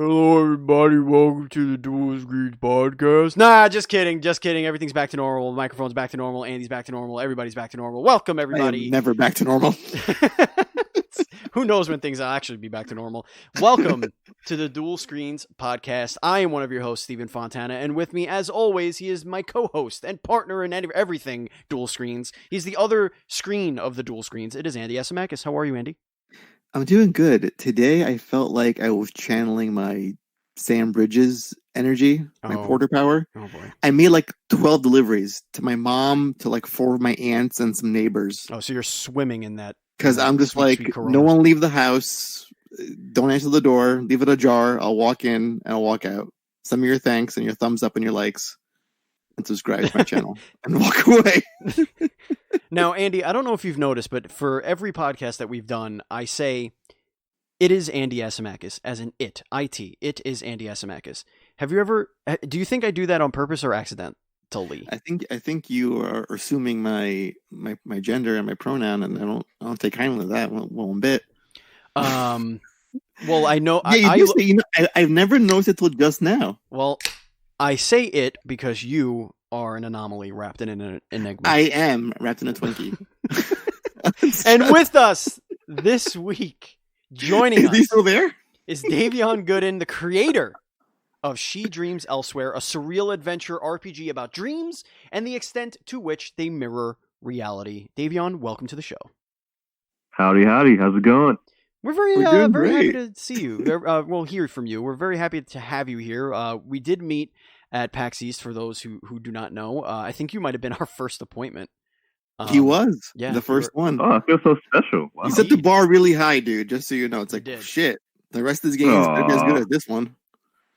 Hello, everybody. Welcome to the Duel Screens podcast. Nah, just kidding. Just kidding. Everything's back to normal. The microphone's back to normal. Andy's back to normal. Everybody's back to normal. Welcome, everybody. I am never back to normal. Who knows when things will actually be back to normal. Welcome to the Duel Screens podcast. I am one of your hosts, Stephen Fontana, and with me, as always, he is my co-host and partner in everything Duel Screens. He's the other screen of the Duel Screens. It is Andy Esimakis. How are you, Andy? I'm doing good. Today, I felt like I was channeling my Sam Bridges energy, my porter power. Oh, boy. I made like 12 deliveries to my mom, to like 4 of my aunts, and some neighbors. Oh, so you're swimming in that. Because I'm just sweet no one leave the house. Don't answer the door. Leave it ajar. I'll walk in and I'll walk out. Send me your thanks and your thumbs up and your likes. And subscribe to my channel. And walk away. Now, Andy, I don't know if you've noticed, but for every podcast that we've done, I say, it is Andy Esimakis, as in it, I-T. It is Andy Esimakis. Have you ever, do you think I do that on purpose or accidentally? I think you are assuming my gender and my pronoun, and I don't take kindly to that one bit. Well, I know. Yeah, I've never noticed it till just now. Well, I say it because you are an anomaly wrapped in an enigma. I am wrapped in a Twinkie. And with us this week, joining us, is he still there? Is Davionne Gooden, the creator of She Dreams Elsewhere, a surreal adventure RPG about dreams and the extent to which they mirror reality. Davionne, welcome to the show. Howdy. How's it going? We're very happy to see you. We'll hear from you. We're very happy to have you here. We did meet at PAX East, for those who do not know. I think you might have been our first appointment. He was. Yeah, the first one. Oh, I feel so special. Wow. You set the bar really high, dude, just so you know. It's like, shit, the rest of this game is going to be as good as this one.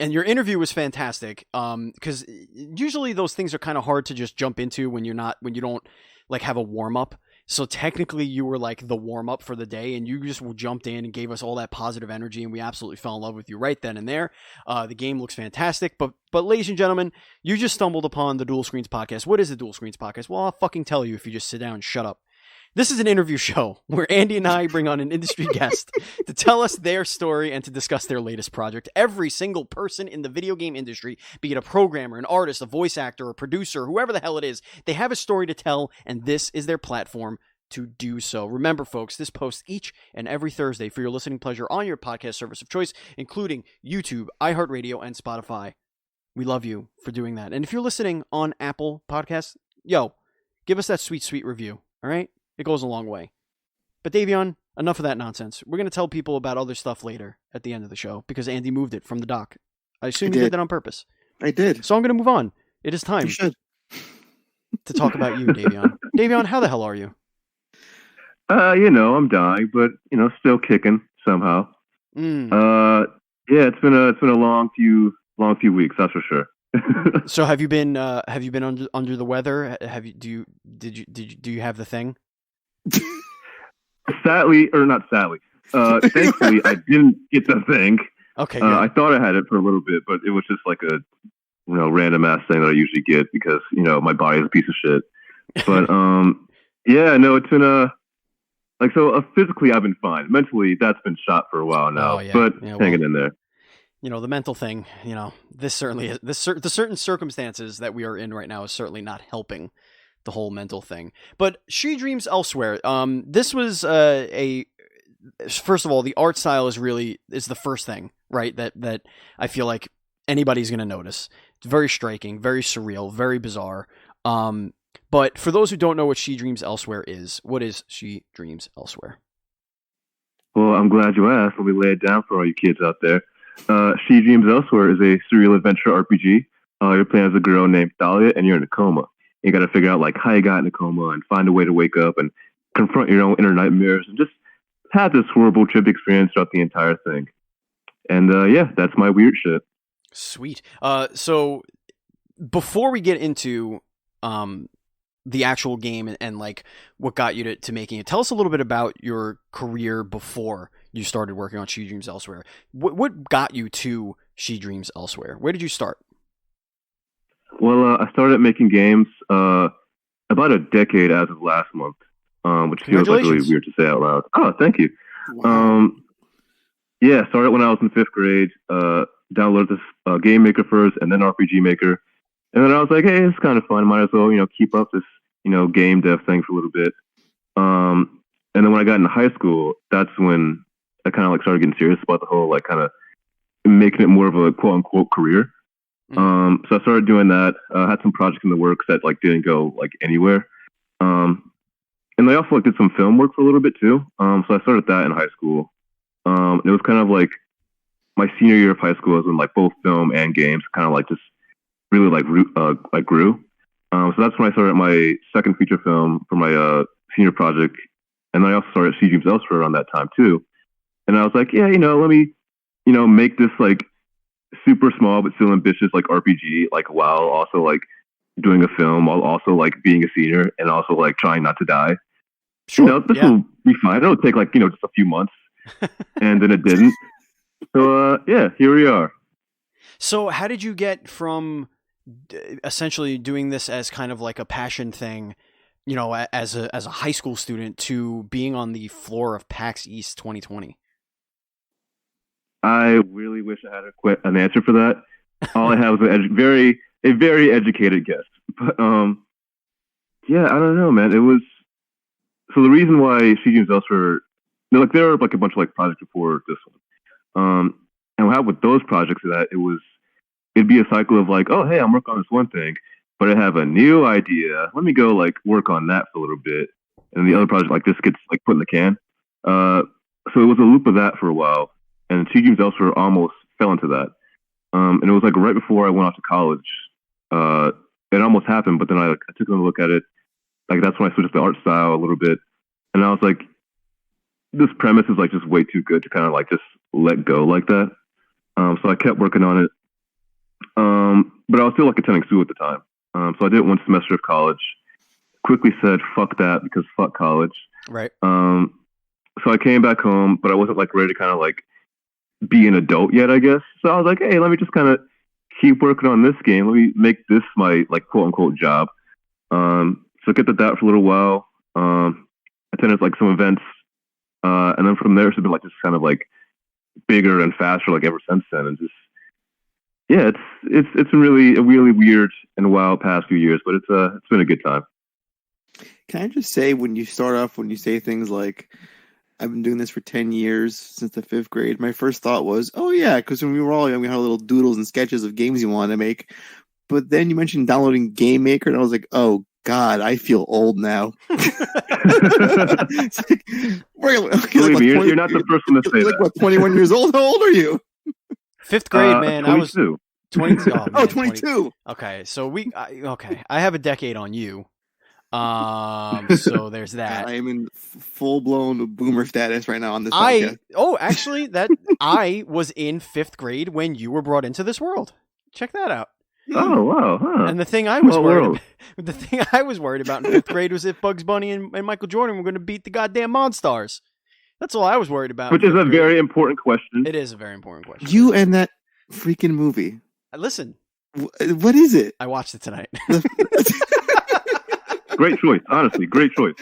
And your interview was fantastic. Because usually those things are kind of hard to just jump into when you don't like have a warm up. So technically you were like the warm up for the day, and you just jumped in and gave us all that positive energy, and we absolutely fell in love with you right then and there. The game looks fantastic, but ladies and gentlemen, you just stumbled upon the Duel Screens podcast. What is the Duel Screens podcast? Well, I'll fucking tell you if you just sit down and shut up. This is an interview show where Andy and I bring on an industry guest to tell us their story and to discuss their latest project. Every single person in the video game industry, be it a programmer, an artist, a voice actor, a producer, whoever the hell it is, they have a story to tell, and this is their platform to do so. Remember, folks, this posts each and every Thursday for your listening pleasure on your podcast service of choice, including YouTube, iHeartRadio, and Spotify. We love you for doing that. And if you're listening on Apple Podcasts, give us that sweet, sweet review, all right? It goes a long way. But Davionne, enough of that nonsense. We're going to tell people about other stuff later at the end of the show because Andy moved it from the dock. I assume you did that on purpose. I did. So I'm going to move on. It is time to talk about you, Davionne. Davionne, how the hell are you? I'm dying, but still kicking somehow. Yeah, it's been a long few weeks, that's for sure. So have you been under the weather? Do you have the thing? Sadly, or not sadly. Thankfully, I didn't get the thing. Okay. I thought I had it for a little bit, but it was just like a random ass thing that I usually get because my body is a piece of shit. But it's been physically I've been fine. Mentally, that's been shot for a while now, hanging in there. The mental thing. This certainly is. The certain circumstances that we are in right now is certainly not helping the whole mental thing. But She Dreams Elsewhere. This was first of all, the art style is the first thing, right? That I feel like anybody's going to notice. It's very striking, very surreal, very bizarre. But for those who don't know what She Dreams Elsewhere is, what is She Dreams Elsewhere? Well, I'm glad you asked. Let me lay it down for all you kids out there. She Dreams Elsewhere is a surreal adventure RPG. You're playing as a girl named Thalia, and you're in a coma. You got to figure out how you got in a coma and find a way to wake up and confront your own inner nightmares and just have this horrible trip experience throughout the entire thing. And that's my weird shit. Sweet. So before we get into the actual game and what got you to making it, tell us a little bit about your career before you started working on She Dreams Elsewhere. What got you to She Dreams Elsewhere? Where did you start? Well, I started making games about a decade as of last month, which feels really weird to say out loud. Oh, thank you. Wow. Yeah, started when I was in 5th grade. downloaded this game maker first, and then RPG Maker. And then I was like, hey, it's kind of fun. Might as well, keep up this, game dev thing for a little bit. And then when I got into high school, that's when I kind of like started getting serious about the whole like kind of making it more of a quote unquote career. So I started doing that. Had some projects in the works that like didn't go like anywhere. And I also like did some film work for a little bit too. So I started that in high school. It was kind of like my senior year of high school was when like both film and games kind of like just really like grew. So that's when I started my second feature film for my senior project. And then I also started Sea Dreams Elsewhere around that time too. And I was like, yeah, let me, make this like super small but still ambitious like RPG, like while also like doing a film, while also like being a senior and also like trying not to die. Sure. This will be fine. It'll take like, just a few months. And then it didn't. So here we are. So how did you get from essentially doing this as kind of like a passion thing, as a high school student, to being on the floor of PAX East 2020? I really wish I had an answer for that. All I have is a very educated guess. But I don't know, man. It was so the reason why Sea Dreams Elsewhere, like there were like a bunch of like projects before this one. And what happened with those projects is that it'd be a cycle of like, oh hey, I'm working on this one thing, but I have a new idea. Let me go like work on that for a little bit, and the other project like this gets like put in the can. So it was a loop of that for a while, and Sea Dreams Elsewhere almost fell into that. And it was like right before I went off to college. It almost happened, but then I took a look at it. Like that's when I switched the art style a little bit, and I was like, this premise is like just way too good to kind of like just let go like that. So I kept working on it. But I was still like attending school at the time. So I did one semester of college. Quickly said, fuck that, because fuck college. Right. So I came back home, but I wasn't like ready to kind of like be an adult yet, I guess. So I was like, hey, let me just kind of keep working on this game. Let me make this my like quote unquote job. So I kept at that for a little while. Attended like some events. And then from there, it's been like just kind of like bigger and faster like ever since then. And just, yeah, it's been really a really weird and wild past few years, but it's been a good time. Can I just say, when you start off, when you say things like, I've been doing this for 10 years since the 5th grade, my first thought was, oh yeah, because when we were all young, we had little doodles and sketches of games you wanted to make. But then you mentioned downloading Game Maker, and I was like, oh God, I feel old now. It's like, Believe me, you're not the first one to say that. Like, what, 21 years old? How old are you? 5th grade, man. 22. I was 22. Oh, man, 22. 20. Okay, so I have a decade on you. So there's that. I am in full-blown boomer status right now on this podcast. Actually, I was in 5th grade when you were brought into this world. Check that out. Oh wow! Huh. And the thing I was worried about in 5th grade was if Bugs Bunny and Michael Jordan were going to beat the goddamn Monstars. That's all I was worried about. Which is a very important question. It is a very important question. You and that freaking movie. Listen. What is it? I watched it tonight. Great choice, honestly. Great choice.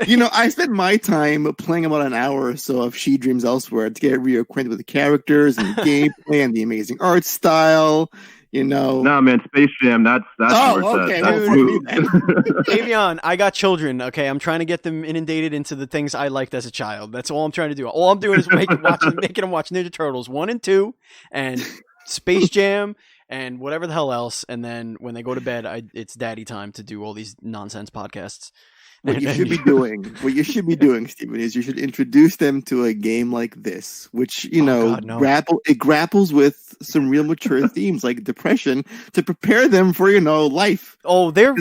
I spent my time playing about an hour or so of She Dreams Elsewhere to get reacquainted with the characters and gameplay and the amazing art style. Nah, man, Space Jam. That's okay. Davionne, I got children. Okay, I'm trying to get them inundated into the things I liked as a child. That's all I'm trying to do. All I'm doing is making them watch Ninja Turtles 1 and 2 and Space Jam and whatever the hell else. And then when they go to bed, it's daddy time to do all these nonsense podcasts. What you should be doing, Stephen, is you should introduce them to a game like this, which it grapples with some real mature themes like depression to prepare them for life. Oh, they are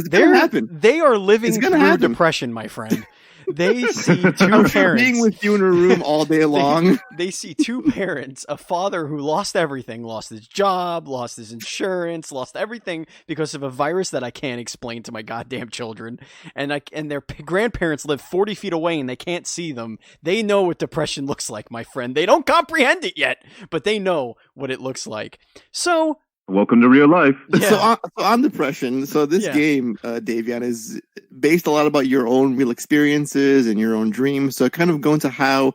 living through depression, my friend. They see two parents being with you in a room all day long. They see two parents, a father who lost everything, lost his job, lost his insurance, lost everything because of a virus that I can't explain to my goddamn children. And their grandparents live 40 feet away and they can't see them. They know what depression looks like, my friend. They don't comprehend it yet, but they know what it looks like. So welcome to real life. Yeah. So on depression, so this game, Davionne, is based a lot about your own real experiences and your own dreams. So kind of go into how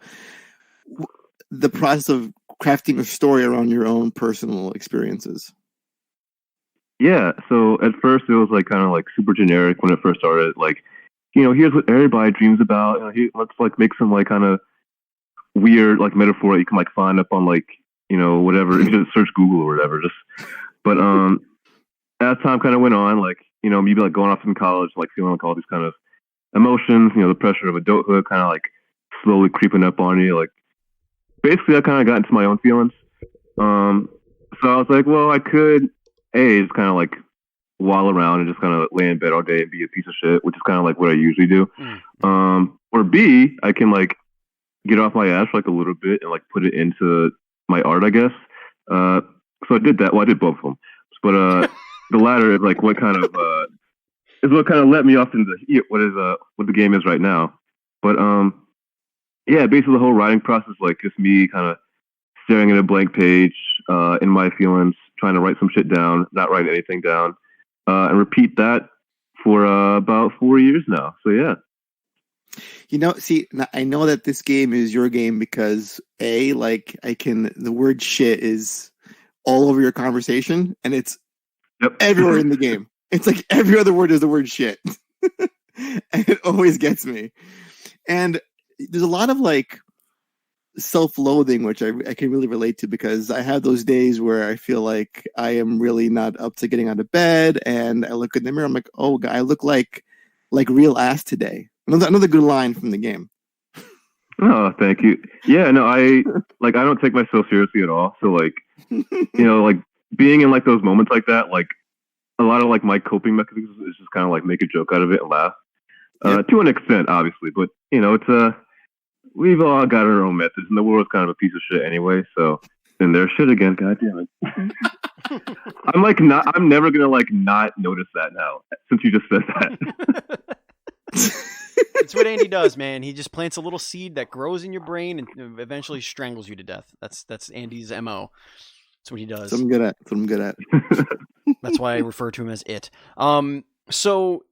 the process of crafting a story around your own personal experiences? Yeah, so at first it was like kind of like super generic when it first started. Like, you know, here's what everybody dreams about. Let's like make some like kind of weird like metaphor that you can like find up on like, you know, whatever. You just search Google or whatever. But as time kind of went on, like, you know, maybe like going off in college, like feeling like all these kind of emotions, you know, the pressure of adulthood kind of like slowly creeping up on you. Like, basically, I kind of got into my own feelings. So I was like, well, I could just kind of like wallow around and just kind of lay in bed all day and be a piece of shit, which is kind of like what I usually do. Or B, I can like get off my ass for like a little bit and like put it into my art, I guess. So I did that. Well, I did both of them, but the latter is like what kind of let me off into what the game is right now. But yeah, basically the whole writing process, like just me kind of staring at a blank page in my feelings, trying to write some shit down, not writing anything down, and repeat that for about 4 years now. So yeah. You know, see, I know that this game is your game because the word shit is all over your conversation and it's everywhere in the game. It's like every other word is the word shit. And it always gets me. And there's a lot of like self-loathing, which I can really relate to because I have those days where I feel like I am really not up to getting out of bed and I look in the mirror, I'm like, oh, God, I look like real ass today. Another good line from the game. Oh, thank you. Yeah, no, I don't take myself seriously at all. So like, you know, like being in like those moments like that, like a lot of like my coping mechanisms is just kind of like make a joke out of it and laugh. To an extent, obviously, but you know, it's we've all got our own methods, and the world's kind of a piece of shit anyway. So, and there's shit again. God damn it! I'm never gonna like not notice that now since you just said that. It's what Andy does, man. He just plants a little seed that grows in your brain and eventually strangles you to death. That's Andy's MO. That's what he does. That's what I'm good at. That's why I refer to him as it. So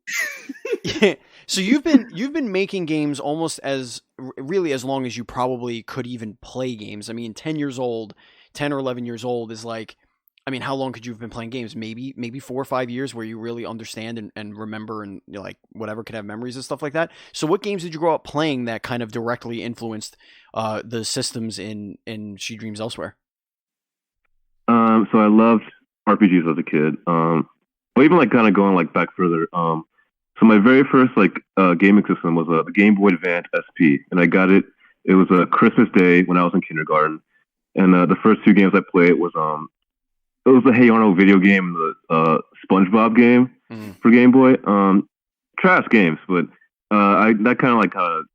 you've been making games almost as long as you probably could even play games. I mean, 10 or 11 years old is like, I mean, how long could you have been playing games? Maybe 4 or 5 years where you really understand and remember and you know, like whatever could have memories and stuff like that. So what games did you grow up playing that kind of directly influenced the systems in She Dreams Elsewhere? So I loved RPGs as a kid. But even like kind of going like back further. So my very first like gaming system was the Game Boy Advance SP, and I got it. It was a Christmas Day when I was in kindergarten, and the first 2 games I played was it was the Hey Arnold video game, the SpongeBob game for Game Boy. Trash games, but that kind of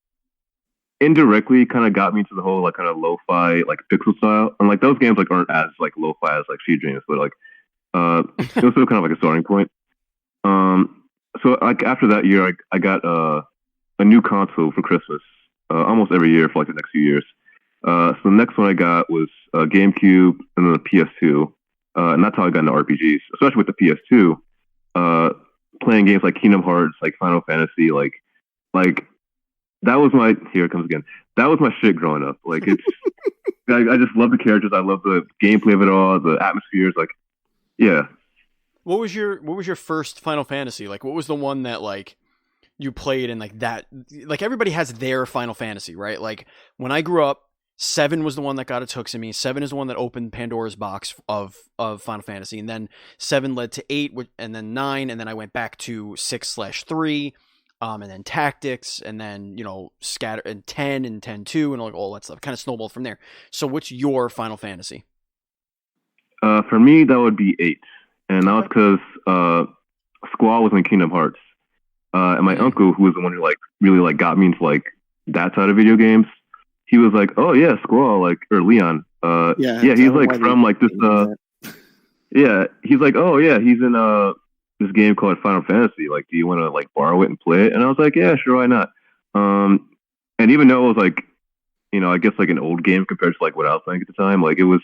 indirectly kind of got me to the whole like kind of lo-fi like pixel style, and like those games like aren't as like lo-fi as like She Dreams, but like it was still kind of like a starting point. So like after that year, I got a new console for Christmas almost every year for like the next few years. So the next one I got was GameCube and then the PS2. And that's how I got into RPGs, especially with the PS2. Playing games like Kingdom Hearts, like Final Fantasy, like that was my here it comes again. That was my shit growing up. Like it's, I just love the characters. I love the gameplay of it all, the atmospheres. Like, yeah. What was your first Final Fantasy? Like, what was the one that like you played and like that? Like everybody has their Final Fantasy, right? Like when I grew up, 7 was the one that got its hooks in me. 7 is the one that opened Pandora's box of Final Fantasy. And then 7 led to 8 and then 9. And then I went back to 6/3, and then Tactics and then, you know, Scatter and 10 and 10-2 and like all that stuff kind of snowballed from there. So what's your Final Fantasy? For me, that would be 8. And that was because Squall was in Kingdom Hearts. And my uncle, who was the one who like really like got me into like that side of video games, he was like, "Oh yeah, Squall, like or Leon, he's like from like this, he's like, oh yeah, he's in this game called Final Fantasy. Like, do you want to like borrow it and play it?" And I was like, "Yeah, sure, why not?" And even though it was like, you know, I guess like an old game compared to like what I was playing at the time, like it was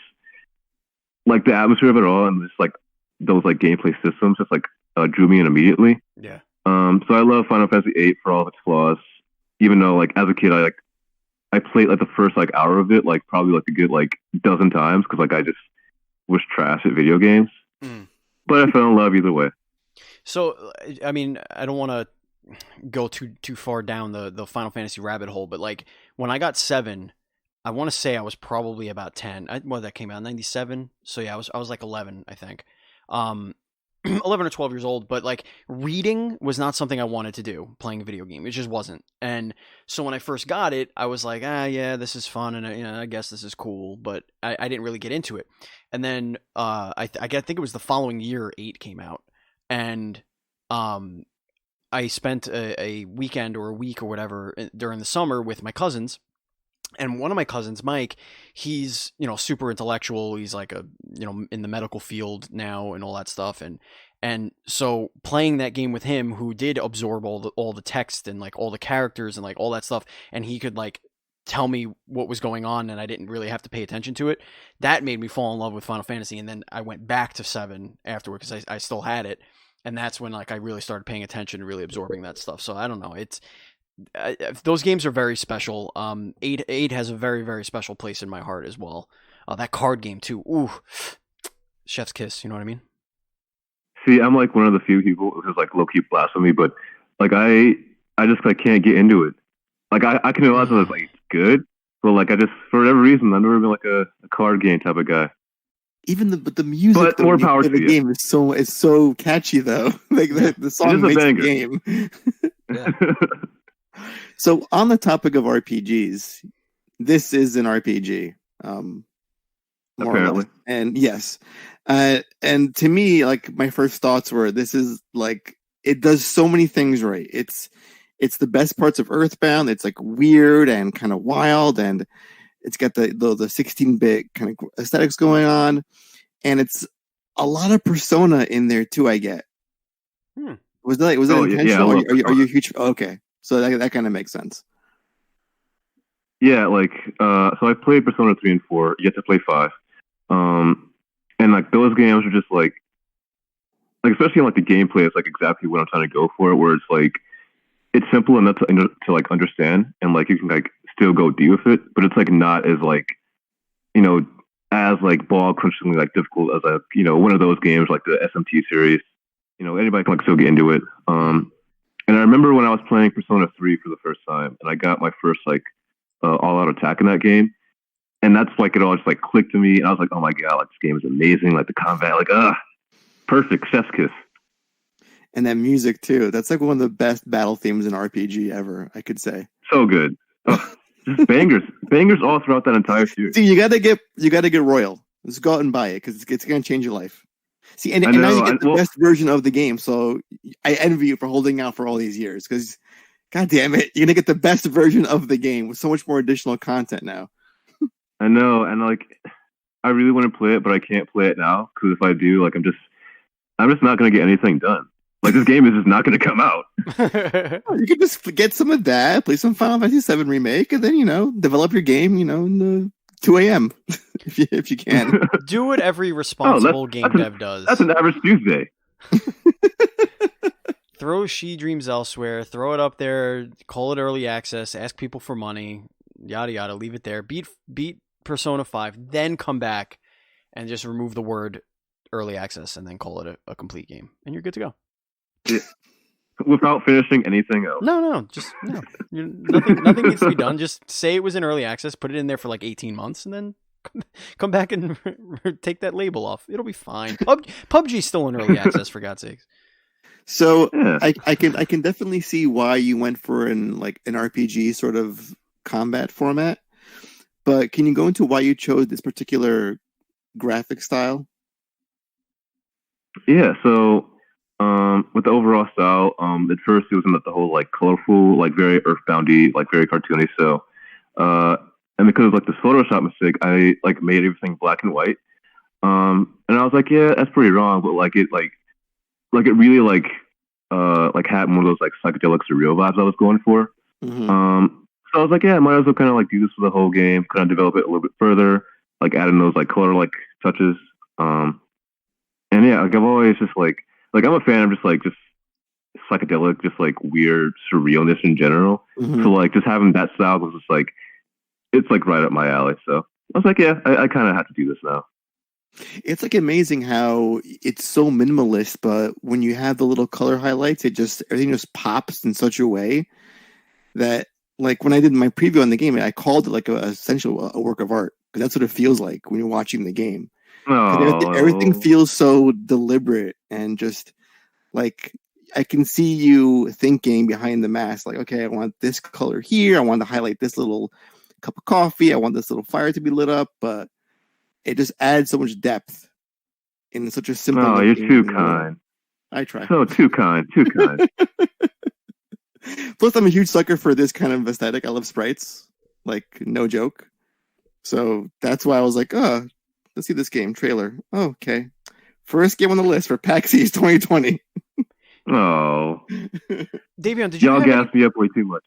like the atmosphere of it all and just like those like gameplay systems just like drew me in immediately. Yeah. So I love Final Fantasy VIII for all of its flaws, even though like as a kid I like I played like the first like hour of it, like probably like a good like dozen times because like I just was trash at video games. But I fell in love either way. So, I mean, I don't want to go too far down the Final Fantasy rabbit hole, but like when I got 7, I want to say I was probably about 10. That came out in 97. So yeah, I was like 11, I think. 11 or 12 years old, but like reading was not something I wanted to do playing a video game. It just wasn't. And so when I first got it, I was like, yeah, this is fun. And I guess this is cool, but I didn't really get into it. And then, I think it was the following year 8 came out, and, I spent a weekend or a week or whatever during the summer with my cousins. And one of my cousins, Mike, he's, super intellectual. He's like in the medical field now and all that stuff. And so playing that game with him, who did absorb all the text and like all the characters and like all that stuff, and he could like tell me what was going on and I didn't really have to pay attention to it, that made me fall in love with Final Fantasy. And then I went back to 7 afterward because I still had it. And that's when like I really started paying attention and really absorbing that stuff. So I don't know. Those games are very special. 8 has a very, very special place in my heart as well. That card game too. Ooh, chef's kiss. You know what I mean? See, I'm like one of the few people who's like low key blasphemy, but like I just like can't get into it. Like I can realize that it's like good, but like I just for whatever reason I've never been like a card game type of guy. Even the music, but more power to the game is so catchy though. Like the song makes the game. Yeah. So on the topic of RPGs, this is an RPG, more or less. And yes, and to me, like my first thoughts were, this is like it does so many things right. It's the best parts of Earthbound. It's like weird and kind of wild, and it's got the 16-bit kind of aesthetics going on, and it's a lot of Persona in there too. I get. Was that intentional? Yeah, are you a huge? Okay. So that kind of makes sense. Yeah, like so I played Persona 3 and 4, yet to play 5. And like those games are just like especially in like the gameplay, it's like exactly what I'm trying to go for, where it's like it's simple enough to like understand, and like you can like still go deep with it, but it's like not as like as like ball crunchingly like difficult as one of those games like the SMT series. Anybody can like still get into it. And I remember when I was playing Persona 3 for the first time, and I got my first like all-out attack in that game, and that's like it all just like clicked to me, and I was like, oh my god, like this game is amazing, like the combat, like perfect, chef's kiss. And that music too. That's like one of the best battle themes in RPG ever, I could say. So good. Just bangers all throughout that entire series. See, you gotta get Royal. Just go out and buy it because it's gonna change your life. See, and now you get the best version of the game, so I envy you for holding out for all these years, because, god damn it, you're going to get the best version of the game with so much more additional content now. I know, and like, I really want to play it, but I can't play it now, because if I do, like, I'm just not going to get anything done. Like, this game is just not going to come out. You can just get some of that, play some Final Fantasy VII Remake, and then, develop your game, in 2 a.m. if you can. Do what every responsible game dev does. That's an average Tuesday. Throw She Dreams Elsewhere, throw it up there, call it early access, ask people for money, yada yada, leave it there. Beat Persona 5, then come back and just remove the word early access and then call it a complete game. And you're good to go. Yeah. Without finishing anything else. No. Nothing needs to be done. Just say it was in early access, put it in there for like 18 months, and then come back and take that label off. It'll be fine. PUBG's still in early access, for God's sakes. So yeah. I can definitely see why you went for an RPG sort of combat format, but can you go into why you chose this particular graphic style? Yeah, so with the overall style, at first it was in the whole like colorful, like very earthboundy, like very cartoony. So, and because of like this Photoshop mistake, I like made everything black and white. And I was like, yeah, that's pretty wrong, but it really had one of those like psychedelic surreal vibes I was going for. Mm-hmm. So I was like, yeah, I might as well kind of like do this for the whole game, kind of develop it a little bit further, like add in those like color like touches. And yeah, like I've always just like I'm a fan of just psychedelic, just like weird surrealness in general. Mm-hmm. So like just having that style was just like it's like right up my alley. So I was like, yeah, I kind of have to do this now. It's like amazing how it's so minimalist, but when you have the little color highlights, everything just pops in such a way that, like, when I did my preview on the game, I called it like essential a work of art, because that's what it feels like when you're watching the game. Everything feels so deliberate and just like I can see you thinking behind the mask, like, okay, I want this color here. I want to highlight this little cup of coffee. I want this little fire to be lit up, but it just adds so much depth in such a simple. Oh, you're too kind. I try. So too kind. Plus, I'm a huge sucker for this kind of aesthetic. I love sprites, like no joke. So that's why I was like, oh, let's see this game trailer. Oh, okay. First game on the list for PAX East 2020. Oh. Davionne, did you y'all gas me up way too much.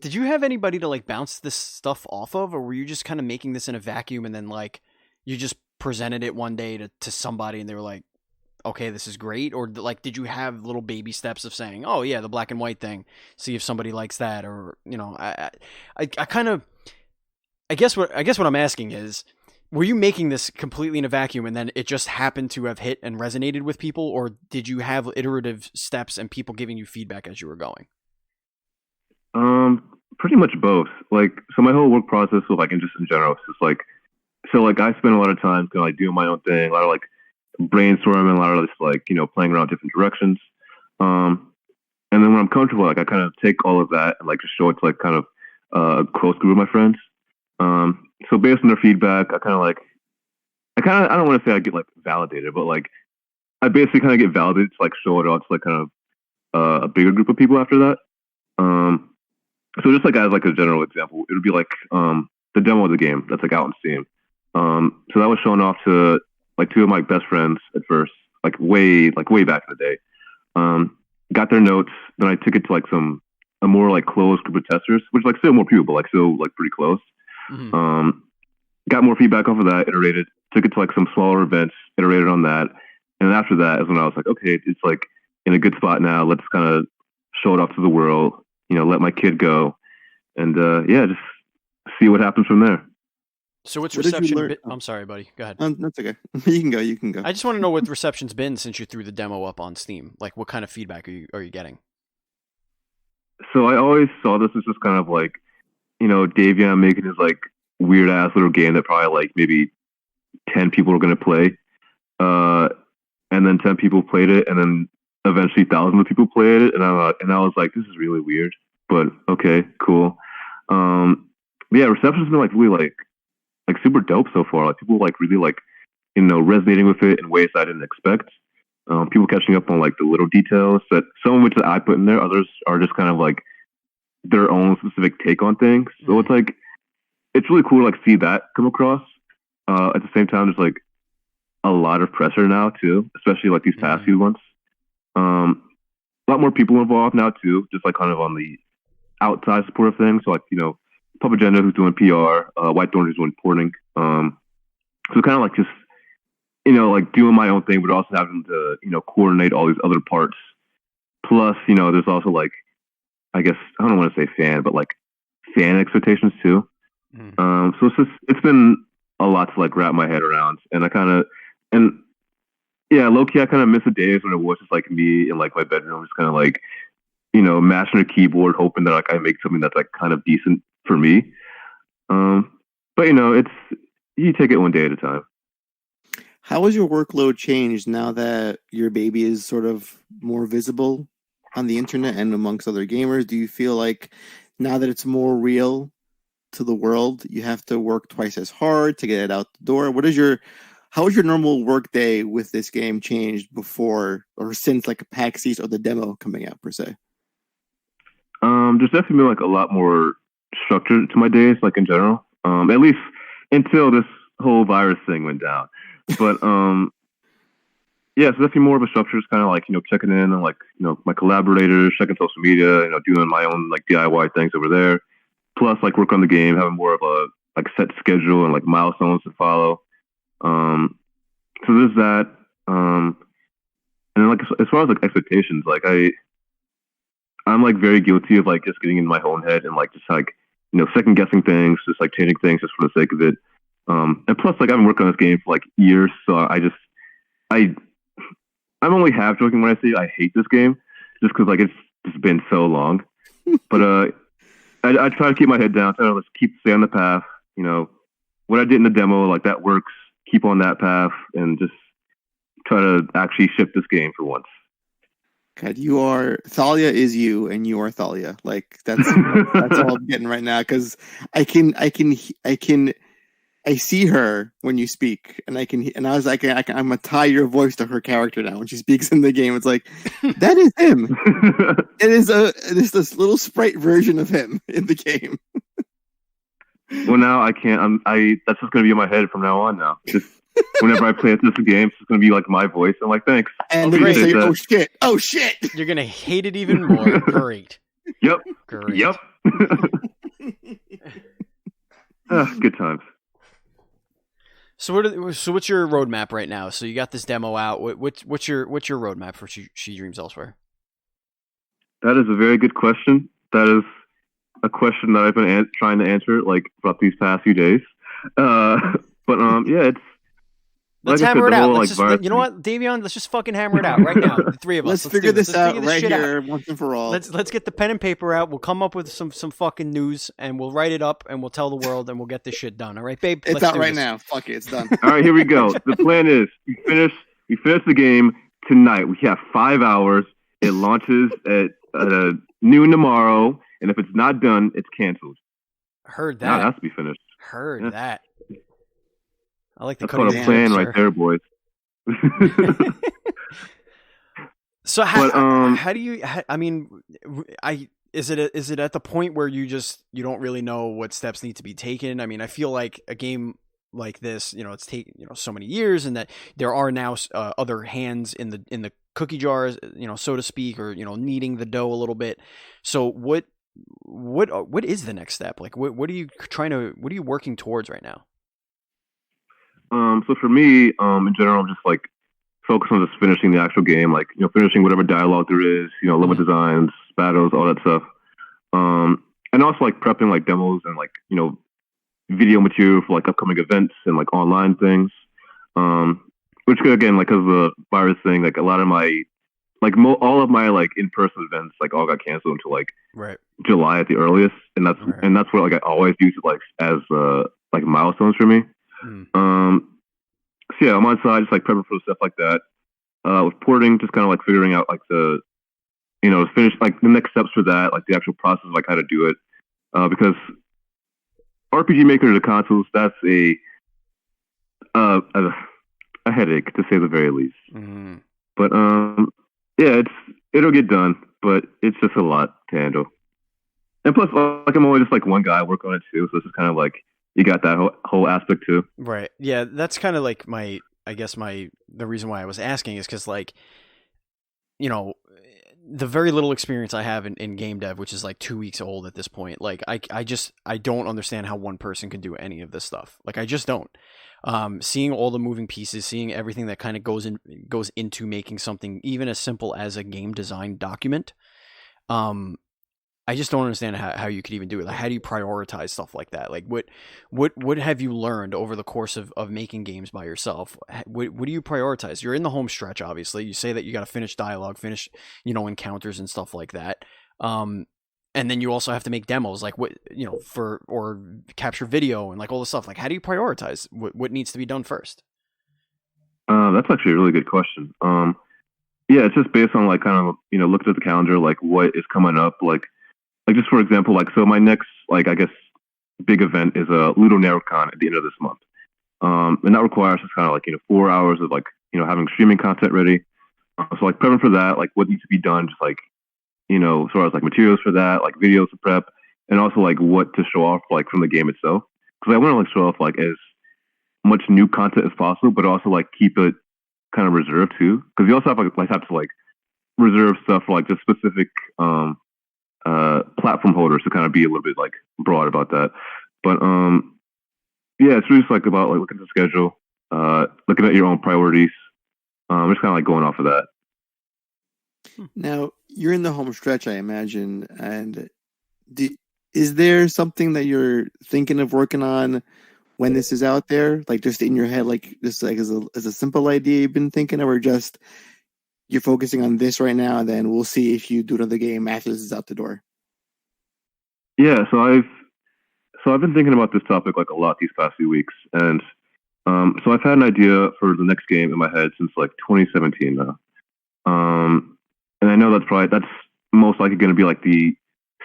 Did you have anybody to like bounce this stuff off of, or were you just kind of making this in a vacuum and then like you just presented it one day to somebody and they were like, okay, this is great? Or like, did you have little baby steps of saying, oh yeah, the black and white thing, see if somebody likes that? Or, you know, I guess what I'm asking is, were you making this completely in a vacuum and then it just happened to have hit and resonated with people? Or did you have iterative steps and people giving you feedback as you were going? Pretty much both. Like, so my whole work process was like, and just in general, it's just like, so like I spend a lot of time kind of like doing my own thing, a lot of like brainstorming, a lot of just like, you know, playing around different directions. And then when I'm comfortable, like I kind of take all of that and like just show it to like kind of a close group of my friends. So based on their feedback, I don't want to say I get like validated, but like I basically kind of get validated to like show it out to like kind of a bigger group of people after that. So just like as like a general example, it would be like the demo of the game that's like out on Steam. So that was shown off to like two of my best friends at first, like way back in the day. Got their notes, then I took it to like a more like closed group of testers, which like still more people, but like still like pretty close. Mm-hmm. Got more feedback off of that, iterated, took it to like some smaller events, iterated on that, and after that is when I was like, okay, it's like in a good spot now. Let's kind of show it off to the world. You know, let my kid go, and yeah, just see what happens from there. So what's reception? I'm sorry, buddy. Go ahead. That's okay. You can go. I just want to know what reception's been since you threw the demo up on Steam. Like, what kind of feedback are you getting? So I always saw this as just kind of like, you know, Davionne making his like weird ass little game that probably like maybe 10 people are going to play, and then 10 people played it, and then eventually thousands of people played it, and I was like, this is really weird, but okay, cool. Yeah, reception's been like really like super dope so far. Like people like really like, you know, resonating with it in ways I didn't expect. People catching up on like the little details that some of which that I put in there, others are just kind of like their own specific take on things. So it's like it's really cool to like see that come across. At the same time, there's like a lot of pressure now too, especially like these past few months. A lot more people involved now too, just like kind of on the outside support of things. So like, you know, Pub Agenda who's doing PR, White Thorn who's doing porting. So kind of like just, you know, like doing my own thing, but also having to, you know, coordinate all these other parts. Plus, you know, there's also like, I guess, I don't want to say fan, but like fan expectations too. So it's been a lot to like wrap my head around. And yeah, low-key, I kind of miss the days when it was just like me in like my bedroom, just kind of like, you know, mashing a keyboard, hoping that like I make something that's like kind of decent for me. But you know, you take it one day at a time. How has your workload changed now that your baby is sort of more visible on the internet and amongst other gamers? Do you feel like now that it's more real to the world, you have to work twice as hard to get it out the door? How has your normal work day with this game changed before or since like a PAX East or the demo coming out per se? There's definitely been like a lot more structure to my days, like in general. At least until this whole virus thing went down. But yeah, so definitely more of a structure, just kind of like, you know, checking in on like, you know, my collaborators, checking social media, you know, doing my own like DIY things over there. Plus like work on the game, having more of a like set schedule and like milestones to follow. So there's that. And then like as far as like expectations, like I'm like very guilty of like just getting in my own head and like just like second guessing things, just like changing things just for the sake of it. And plus, like I've been working on this game for like years, so I'm only half joking when I say I hate this game, just because like it's just been so long. But I try to keep my head down, try to stay on the path. What I did in the demo, like that works. Keep on that path, and just try to actually ship this game for once. God, Thalia is you, and you are Thalia. Like that's all I'm getting right now, because I see her when you speak, and I was like, I'm gonna tie your voice to her character now when she speaks in the game. It's like that is him. It is this little sprite version of him in the game. Well, now I can't. That's just gonna be in my head from now on. Now, just whenever I play this game, it's just gonna be like my voice. I'm like, thanks. And they're gonna say, "Oh shit!" You're gonna hate it even more. Great. Yep. Great. Yep. Good times. So what's your roadmap right now? So you got this demo out. What's your roadmap for She Dreams Elsewhere? That is a very good question. That is a question that I've been trying to answer like about these past few days. It's. Let's hammer it out. You know what, Davionne? Let's just fucking hammer it out right now. The three of us. Let's figure this out right here, once and for all. Let's get the pen and paper out. We'll come up with some fucking news, and we'll write it up, and we'll tell the world, and we'll get this shit done. All right, babe? It's out right now. Fuck it, it's done. All right, here we go. The plan is we finish the game tonight. We have 5 hours. It launches at noon tomorrow, and if it's not done, it's canceled. Heard that. Now it has to be finished. Heard that. I like the That's what a plan right there, boys. So how do you? I mean, is it at the point where you don't really know what steps need to be taken? I mean, I feel like a game like this, it's taken so many years, and that there are now other hands in the cookie jars, so to speak, or kneading the dough a little bit. So what is the next step? Like, what are you working towards right now? So for me, in general, I'm just like focused on just finishing the actual game, like finishing whatever dialogue there is, level designs, battles, all that stuff. And also like prepping like demos and like video material for like upcoming events and like online things. Which again, like because of the virus thing, like a lot of my all of my like in-person events like all got canceled until like July at the earliest, and that's what like I always use it like as like milestones for me. So yeah, I'm on side just like prepping for stuff like that. With porting, just kind of like figuring out like the finish like the next steps for that, like the actual process of like how to do it. Because RPG Maker to the consoles, that's a headache to say the very least. Mm-hmm. But yeah, it'll get done, but it's just a lot to handle. And plus, like I'm only just like one guy working on it too, so it's just kind of like you got that whole aspect too. Right. Yeah, that's kind of like the reason why I was asking is because like, the very little experience I have in game dev, which is like 2 weeks old at this point, like I don't understand how one person can do any of this stuff. Like I just don't. Seeing all the moving pieces, seeing everything that kind of goes into making something even as simple as a game design document. I just don't understand how you could even do it. Like, how do you prioritize stuff like that? Like, what have you learned over the course of making games by yourself? What do you prioritize? You're in the home stretch, obviously. You say that you got to finish dialogue, finish, encounters and stuff like that. And then you also have to make demos, like or capture video and like all this stuff. Like, how do you prioritize what needs to be done first? That's actually a really good question. Yeah, it's just based on like kind of looking at the calendar, like what is coming up, like just for example, like so my next like I guess big event is a Ludo NarrowCon at the end of this month, and that requires just kind of like 4 hours of like having streaming content ready. So like prepping for that, like what needs to be done, just like as far as like materials for that, like videos to prep, and also like what to show off like from the game itself, because I want to like show off like as much new content as possible, but also like keep it kind of reserved too, because you also have to like reserve stuff for like just specific platform holders to kind of be a little bit like broad about that. But yeah, it's really just like about like looking at the schedule, looking at your own priorities, just kind of like going off of that. Now you're in the home stretch, I imagine, and is there something that you're thinking of working on when this is out there? Like just in your head, like just like as a simple idea you've been thinking of, or just you're focusing on this right now, and then we'll see if you do another game after this is out the door. Yeah, so I've been thinking about this topic like a lot these past few weeks, and so I've had an idea for the next game in my head since like 2017 now, and I know that's most likely going to be like the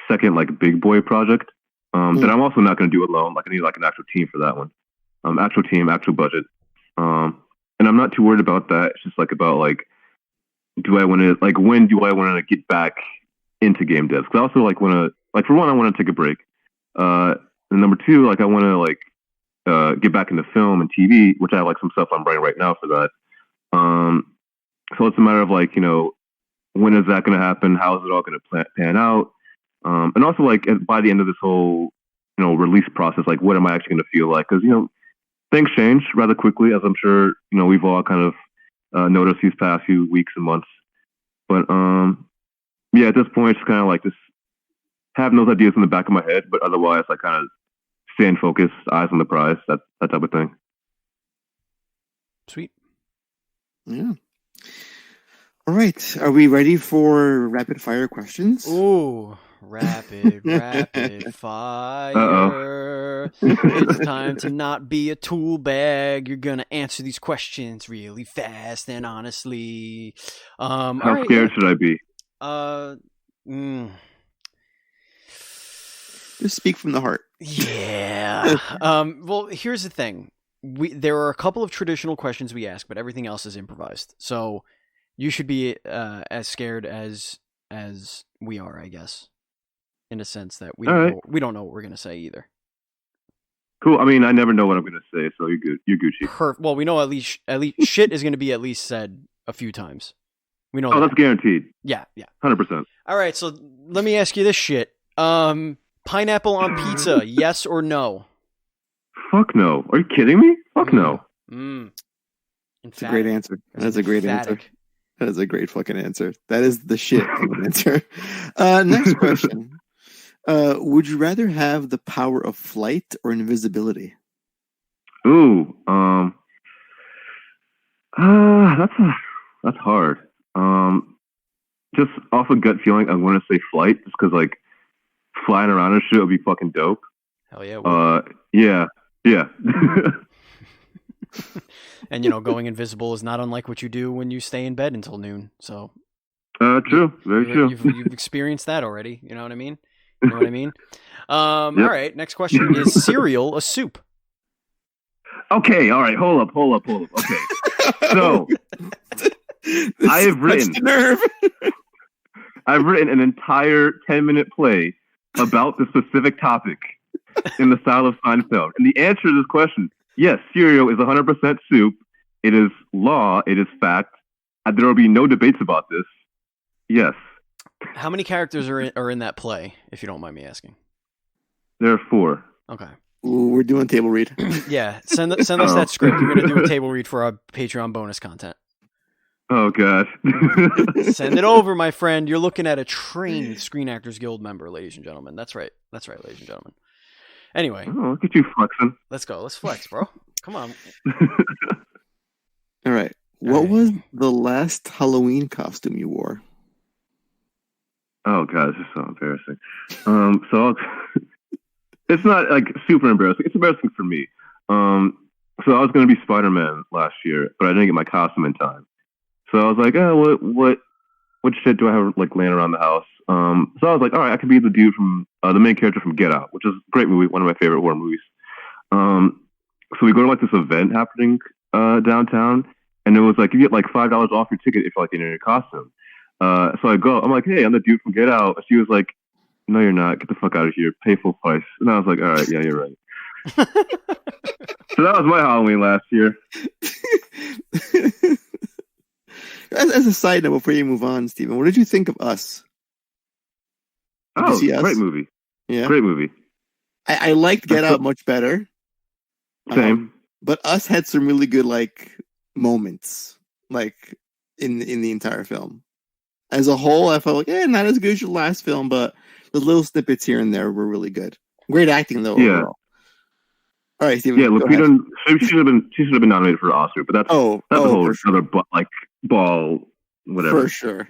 second like big boy project that I'm also not going to do alone. Like I need like an actual team for that one, actual team, actual budget, and I'm not too worried about that. It's just like about like, do I want to like when do I want to get back into game devs? Because I also like want to like for one I want to take a break, and number two like I want to like get back into film and TV, which I have like some stuff I'm writing right now for that. So it's a matter of like when is that going to happen? How is it all going to pan out? And also like by the end of this whole release process, like what am I actually going to feel like? Because things change rather quickly, as I'm sure we've all kind of noticed these past few weeks and months. But yeah, at this point, it's kind of like just having those ideas in the back of my head, but otherwise, I kind of staying focused, eyes on the prize, that type of thing. Sweet. Yeah. All right. Are we ready for rapid fire questions? Ooh, rapid fire. It's time to not be a tool bag. You're going to answer these questions really fast and honestly. How scared should I be? Just speak from the heart. Yeah. Well, here's the thing. There are a couple of traditional questions we ask, but everything else is improvised. So you should be as scared as we are, I guess, in a sense that we don't know what we're gonna say either. Cool. I mean, I never know what I'm gonna say, so you're good. You're Gucci. Well, we know at least shit is gonna be at least said a few times. We know. Oh, that's guaranteed. Yeah. 100%. All right, so let me ask you this shit. Pineapple on pizza, yes or no? Fuck no. Are you kidding me? Fuck no. It's a great answer. That's a great answer. That is a great fucking answer. That is the shit of an answer. Next question. Would you rather have the power of flight or invisibility? Ooh, that's hard. Just off a gut feeling, I'm going to say flight, just because like flying around and shit would be fucking dope. Hell yeah. Yeah. And going invisible is not unlike what you do when you stay in bed until noon. So true. Very true. You've experienced that already. You know what I mean? All right. Next question is cereal a soup? Okay. All right. Hold up. Okay. So I've written an entire 10-minute play about the specific topic in the style of Seinfeld. And the answer to this question, yes, cereal is 100% soup. It is law. It is fact. There will be no debates about this. Yes. How many characters are in that play, if you don't mind me asking? There are 4. Okay. Ooh, we're doing table read. Yeah, send us that script. We're going to do a table read for our Patreon bonus content. Oh, God. Send it over, my friend. You're looking at a trained Screen Actors Guild member, ladies and gentlemen. That's right, ladies and gentlemen. Anyway. Oh, look at you flexing. Let's go. Let's flex, bro. Come on. All right. What was the last Halloween costume you wore? Oh, God, this is so embarrassing. So it's not like super embarrassing. It's embarrassing for me. So I was going to be Spider-Man last year, but I didn't get my costume in time. So I was like, oh, what shit do I have like laying around the house? So I was like, all right, I could be the dude from the main character from Get Out, which is a great movie, one of my favorite horror movies. So we go to like this event happening downtown, and it was like you get like $5 off your ticket if you're like in your costume. So I go, I'm like, hey, I'm the dude from Get Out. And she was like, no, you're not. Get the fuck out of here. Pay full price. And I was like, all right, yeah, you're right. So that was my Halloween last year. As a side note, before you move on, Steven, what did you think of Us? Did you see Us? Great movie. Yeah, great movie. I liked Get Out much better. Same. But Us had some really good like moments, like in the entire film. As a whole, I felt like not as good as your last film, but The little snippets here and there were really good. Great acting though. Yeah. Overall. All right, Steven. Yeah, Lupita. She should have been nominated for an Oscar, but that's a whole other ball, whatever. For sure.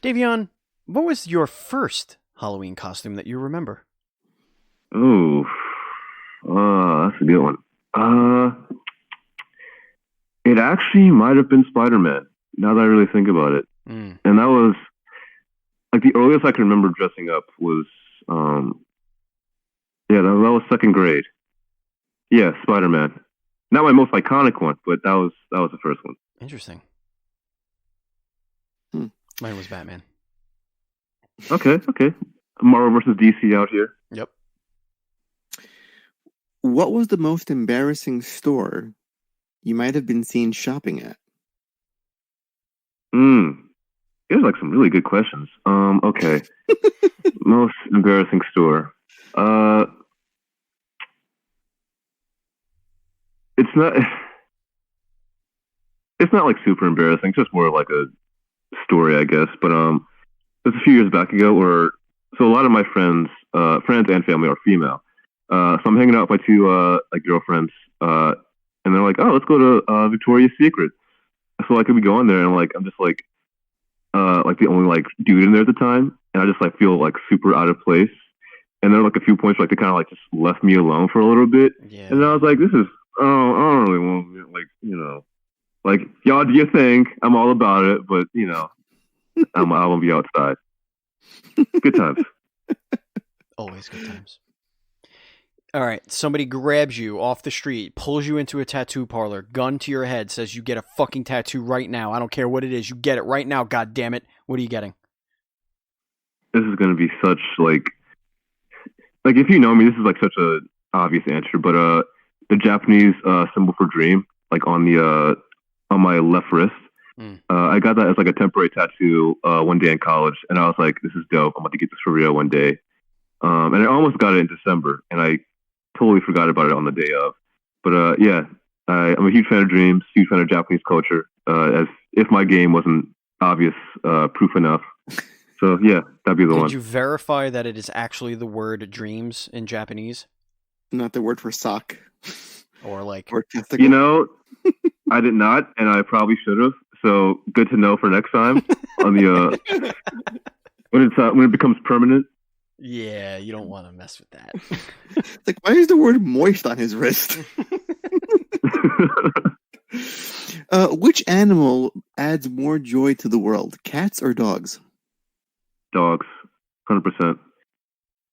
Davionne, what was your first Halloween costume that you remember? Oh, that's a good one. It actually might have been Spider-Man. Now that I really think about it, and that was like the earliest I can remember dressing up was, that was second grade. Yeah, Spider-Man. Not my most iconic one, but that was the first one. Interesting. Mine was Batman. Okay. Marvel versus DC out here. Yep. What was the most embarrassing store you might have been seen shopping at? There's like some really good questions. Okay. Most embarrassing store. It's not like super embarrassing. It's just more like a story, I guess. But it was a few years back ago, so a lot of my friends and family are female. So I'm hanging out with my two girlfriends, and they're like, "Oh, let's go to Victoria's Secret." So like, we go in there, and like I'm just like the only like dude in there at the time, and I just like feel like super out of place. And there were like a few points where like they kind of like just left me alone for a little bit, and then I was like, "This is I don't really want like y'all do your thing. I'm all about it, but I won't be outside." Good times. Always good times. All right, somebody grabs you off the street, pulls you into a tattoo parlor, gun to your head, says you get a fucking tattoo right now. I don't care what it is. You get it right now, god damn it. What are you getting? This is going to be such like if you know me, this is like such a obvious answer, but the Japanese symbol for dream, like on my left wrist. I got that as like a temporary tattoo one day in college, and I was like, "This is dope. I'm about to get this for real one day." And I almost got it in December, and I totally forgot about it on the day of. But I'm a huge fan of dreams, huge fan of Japanese culture. As if my game wasn't obvious proof enough. So yeah, that'd be the one. Did you verify that it is actually the word dreams in Japanese? Not the word for sock. Or like... Or testicle. I did not, and I probably should have. So good to know for next time on the when it becomes permanent. Yeah, you don't want to mess with that. Like, why is the word moist on his wrist? Which animal adds more joy to the world, cats or dogs? Dogs, 100%.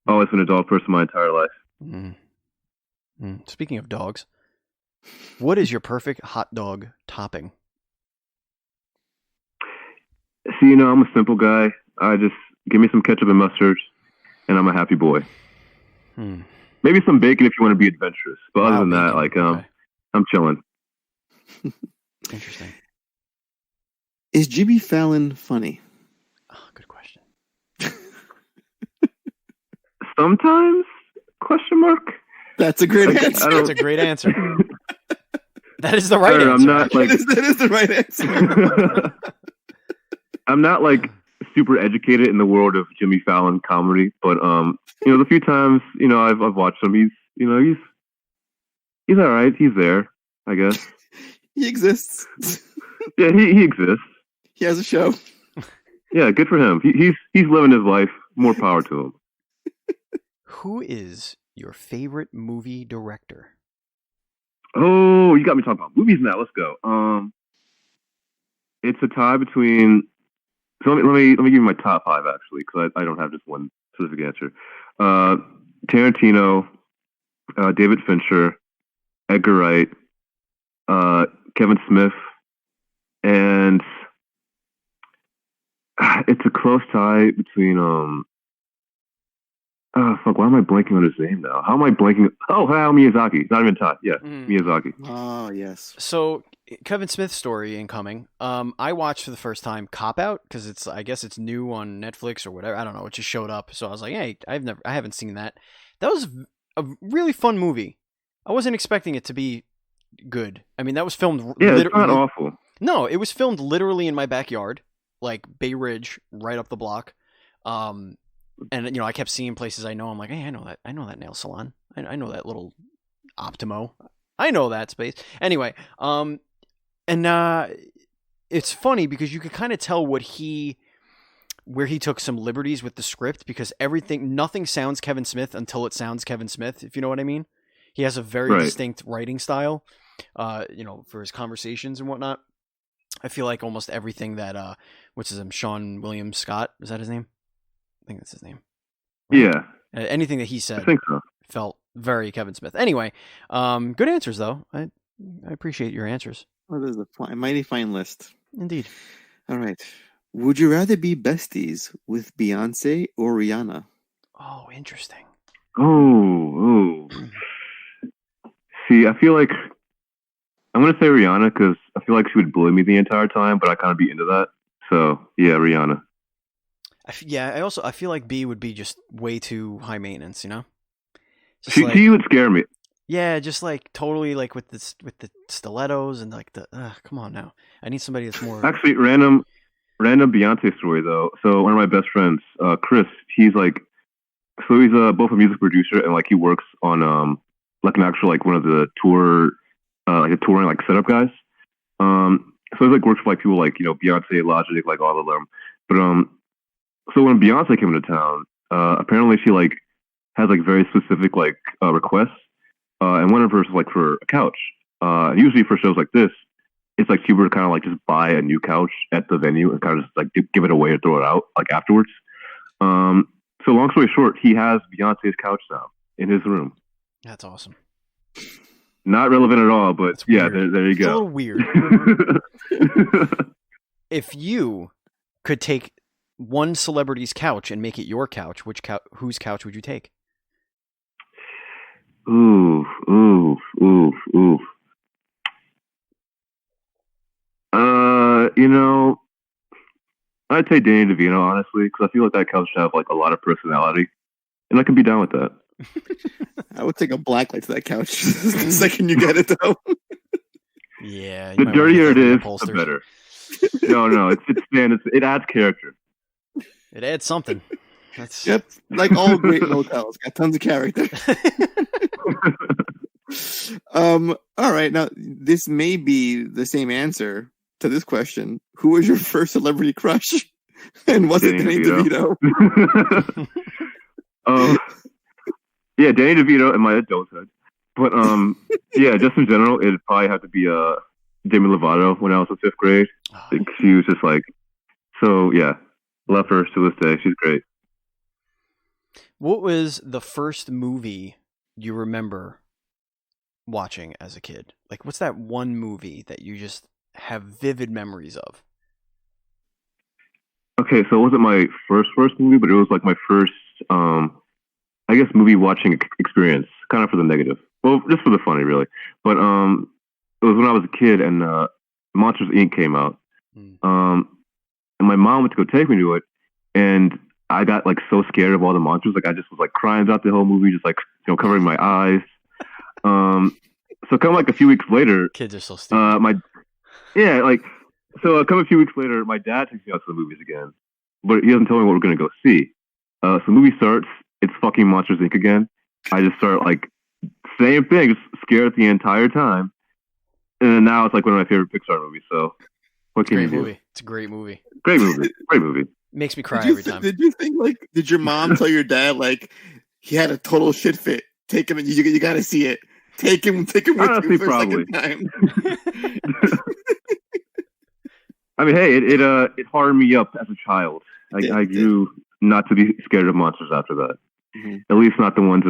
Always been a dog person my entire life. Speaking of dogs, what is your perfect hot dog topping? See, I'm a simple guy. I just give me some ketchup and mustard, and I'm a happy boy. Maybe some bacon if you want to be adventurous, but other than that, like I'm chilling. Interesting. Is Jimmy Fallon funny? Oh, good question. Sometimes? Question mark. That's a great answer. That's a great answer. That is the right answer. I'm not like that is the right answer. I'm not like super educated in the world of Jimmy Fallon comedy, but the few times I've watched him, he's all right. He's there, I guess. He exists. Yeah, he exists. He has a show. Yeah, good for him. He's living his life. More power to him. Who is your favorite movie director? Oh, you got me talking about movies now. Let's go. It's a tie between. So let me give you my top 5 actually, because I don't have just one specific answer. Tarantino, David Fincher, Edgar Wright, Kevin Smith, and it's a close tie between why am I blanking on his name now? How am I blanking? Oh, Hayao Miyazaki. Not even tie. Yeah, Miyazaki. Oh, yes. So Kevin Smith's story incoming. I watched for the first time Cop Out because I guess it's new on Netflix or whatever. I don't know. It just showed up, so I was like, hey, I haven't seen that. That was a really fun movie. I wasn't expecting it to be good. I mean, that was filmed. Yeah, it's not awful. No, it was filmed literally in my backyard, like Bay Ridge, right up the block. And I kept seeing places I know. I'm like, hey, I know that nail salon. I know that little Optimo. I know that space. Anyway, and it's funny because you could kind of tell where he took some liberties with the script, because nothing sounds Kevin Smith until it sounds Kevin Smith, if you know what I mean. He has a very distinct writing style, for his conversations and whatnot. I feel like almost everything that, what's his name? Sean William Scott. Is that his name? I think that's his name. Right? Yeah. Anything that he said I think so. felt very Kevin Smith. Anyway, good answers though. I appreciate your answers. Well, there's a mighty fine list. Indeed. All right. Would you rather be besties with Beyonce or Rihanna? Oh, interesting. Oh. See, I feel like I'm going to say Rihanna because I feel like she would bully me the entire time, but I kind of be into that. So, yeah, Rihanna. I feel like B would be just way too high maintenance, She would scare me. Yeah, just like totally like with the stilettos and like come on now. I need somebody that's more. Actually, random Beyonce story though. So one of my best friends, Chris, he's both a music producer and like he works on like an actual like one of the tour like a touring like setup guys. So he like works for like people like Beyonce, Logic, like all of them. But so when Beyonce came into town, apparently she like has like very specific like requests, and one of hers is like for a couch. Usually for shows like this, it's like she would kind of like just buy a new couch at the venue and kind of just like give it away or throw it out like afterwards. So long story short, he has Beyonce's couch now in his room. That's awesome. Not relevant at all, but yeah, there you go. It's a little weird. If you could take one celebrity's couch and make it your couch, whose couch would you take? Ooh. I'd say Danny DeVito, honestly, because I feel like that couch should have like a lot of personality, and I could be down with that. I would take a blacklight to that couch the second you get it, though. Yeah. The dirtier it is, the better. No, it adds character. It adds something. That's Yep, like all great hotels, got tons of character. All right, now this may be the same answer to this question. Who was your first celebrity crush, and was it Danny DeVito? Yeah, Danny DeVito in my adulthood, but yeah, just in general, it'd probably have to be Demi Lovato when I was in 5th grade. I think she was just like, so yeah, love her to this day. She's great. What was the first movie you remember watching as a kid? Like, what's that one movie that you just have vivid memories of? Okay, so it wasn't my first movie, but it was like my first, I guess, movie watching experience, kind of for the negative. Well, just for the funny, really. But it was when I was a kid and Monsters, Inc. came out. And my mom went to go take me to it, and I got like so scared of all the monsters, like I just was like crying throughout the whole movie, just like covering my eyes. So come like a few weeks later, kids are so stupid. Come a few weeks later, my dad takes me out to the movies again, but he doesn't tell me what we're gonna go see. So the movie starts, it's fucking Monsters Inc. again. I just start like same thing, just scared the entire time. And then now it's like one of my favorite Pixar movies. So what can you do? It's a great movie. Great movie. Makes me cry every time. Did you think did your mom tell your dad like he had a total shit fit? Take him, you got to see it. Take him with honestly, you for probably. a second time. I mean, hey, it hardened me up as a child. I grew not to be scared of monsters after that. Mm-hmm. At least not the ones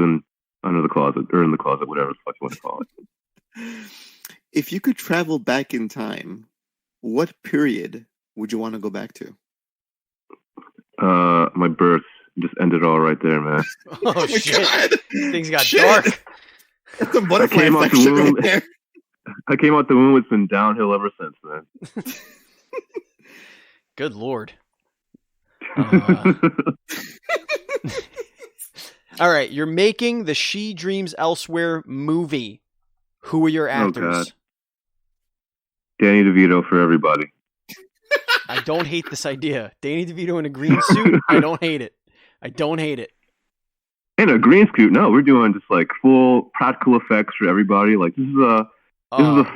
under the closet or in the closet, whatever the fuck you want to call it. If you could travel back in time, what period would you want to go back to? My birth just ended all right there, man. Oh shit! God. Things got dark. That's a butterfly infection right there. I came out the womb. It's been downhill ever since, man. Good Lord. All right, you're making the She Dreams Elsewhere movie. Who are your actors? Oh, God. Danny DeVito for everybody. I don't hate this idea. Danny DeVito in a green suit, I don't hate it. I don't hate it. And a green screen. No, we're doing just like full practical effects for everybody. Like this is a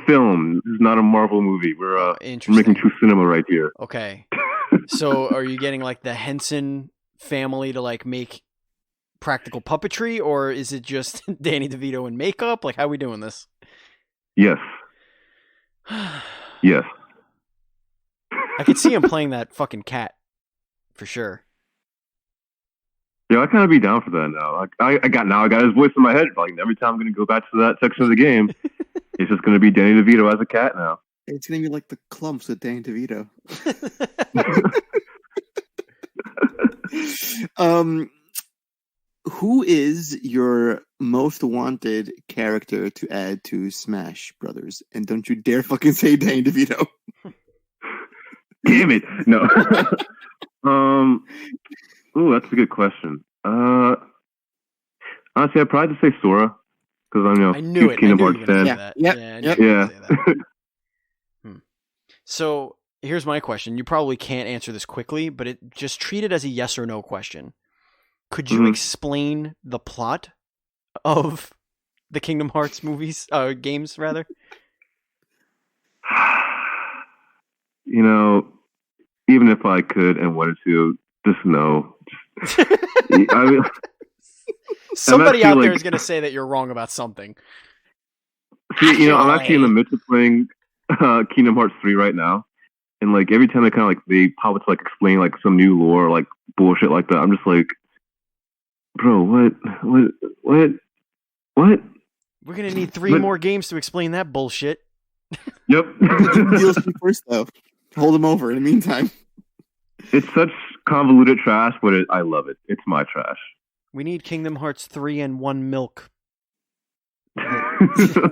film. This is not a Marvel movie. We're making true cinema right here. Okay. So are you getting like the Henson family to like make practical puppetry, or is it just Danny DeVito in makeup? Like, how are we doing this? Yes. Yes. I could see him playing that fucking cat for sure. Yeah, I kind of be down for that now. Like, I got his voice in my head. Like every time I'm going to go back to that section of the game, it's just going to be Danny DeVito as a cat now. It's going to be like the Clumps with Danny DeVito. Who is your most wanted character to add to Smash Brothers? And don't you dare fucking say Danny DeVito. Damn it! No. Ooh, that's a good question. Honestly, I'd probably say Sora because I knew it. Kingdom Hearts fan. Yeah. So here's my question. You probably can't answer this quickly, but just treat it as a yes or no question. Could you explain the plot of the Kingdom Hearts movies, games rather? You know, even if I could and wanted to, just no. Somebody out there is going to say that you're wrong about something. See, I'm actually in the midst of playing Kingdom Hearts 3 right now, and like every time they pop to like explain like some new lore, like bullshit like that, I'm just like, bro, what? We're gonna need 3 more games to explain that bullshit. Yep. DLC first though. Hold them over in the meantime. It's such convoluted trash, but I love it. It's my trash. We need Kingdom Hearts 3 and 1 milk.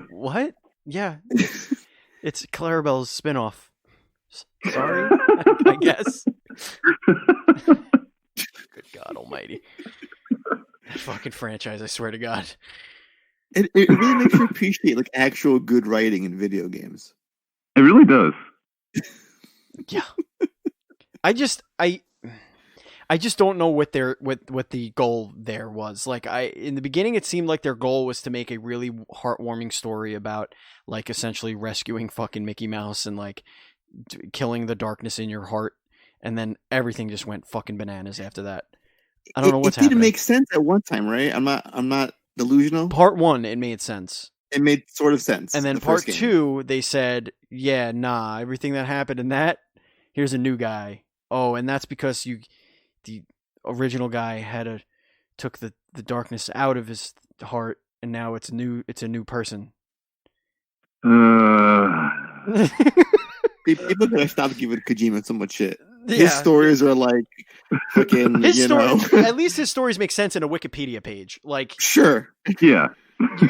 What? Yeah. It's Clarabelle's spinoff. Sorry, I guess. Good God almighty. That fucking franchise, I swear to God. It really makes you appreciate like actual good writing in video games. It really does. Yeah. I just don't know what the goal there was. Like in the beginning it seemed like their goal was to make a really heartwarming story about like essentially rescuing fucking Mickey Mouse and like killing the darkness in your heart, and then everything just went fucking bananas after that. I don't know what's happening. It didn't make sense at one time, right? I'm not delusional. Part 1 it made sense. It made sort of sense. And then part 2 they said, yeah, nah, everything that happened in that, here's a new guy. Oh, and that's because the original guy took the darkness out of his heart, and now it's a new person. People gotta stop giving Kojima so much shit. Yeah. His stories are like fucking. At least his stories make sense in a Wikipedia page. Like, sure, yeah.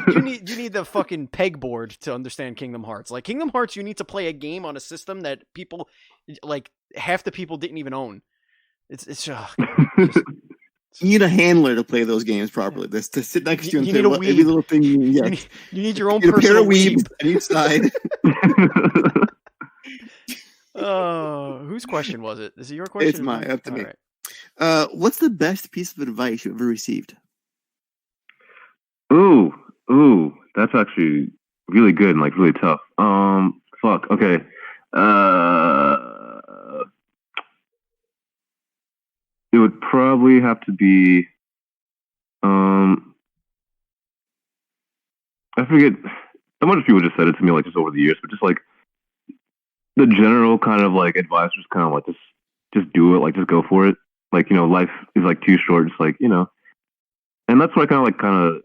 You need the fucking pegboard to understand Kingdom Hearts. Like Kingdom Hearts, you need to play a game on a system that people, like half the people didn't even own. It's you need a handler to play those games properly. This to sit next to you and you need a every little thing. You need your own personal pair of weeb on each side. Whose question was it? Is it your question? It's mine. Up to me. Right. What's the best piece of advice you've ever received? Ooh, that's actually really good and like really tough. Fuck. Okay. It would probably have to be. I forget. A bunch of people just said it to me like just over the years, but just like the general kind of like advice was kind of like just do it, like just go for it. Like life is like too short. Just like and that's what I kind of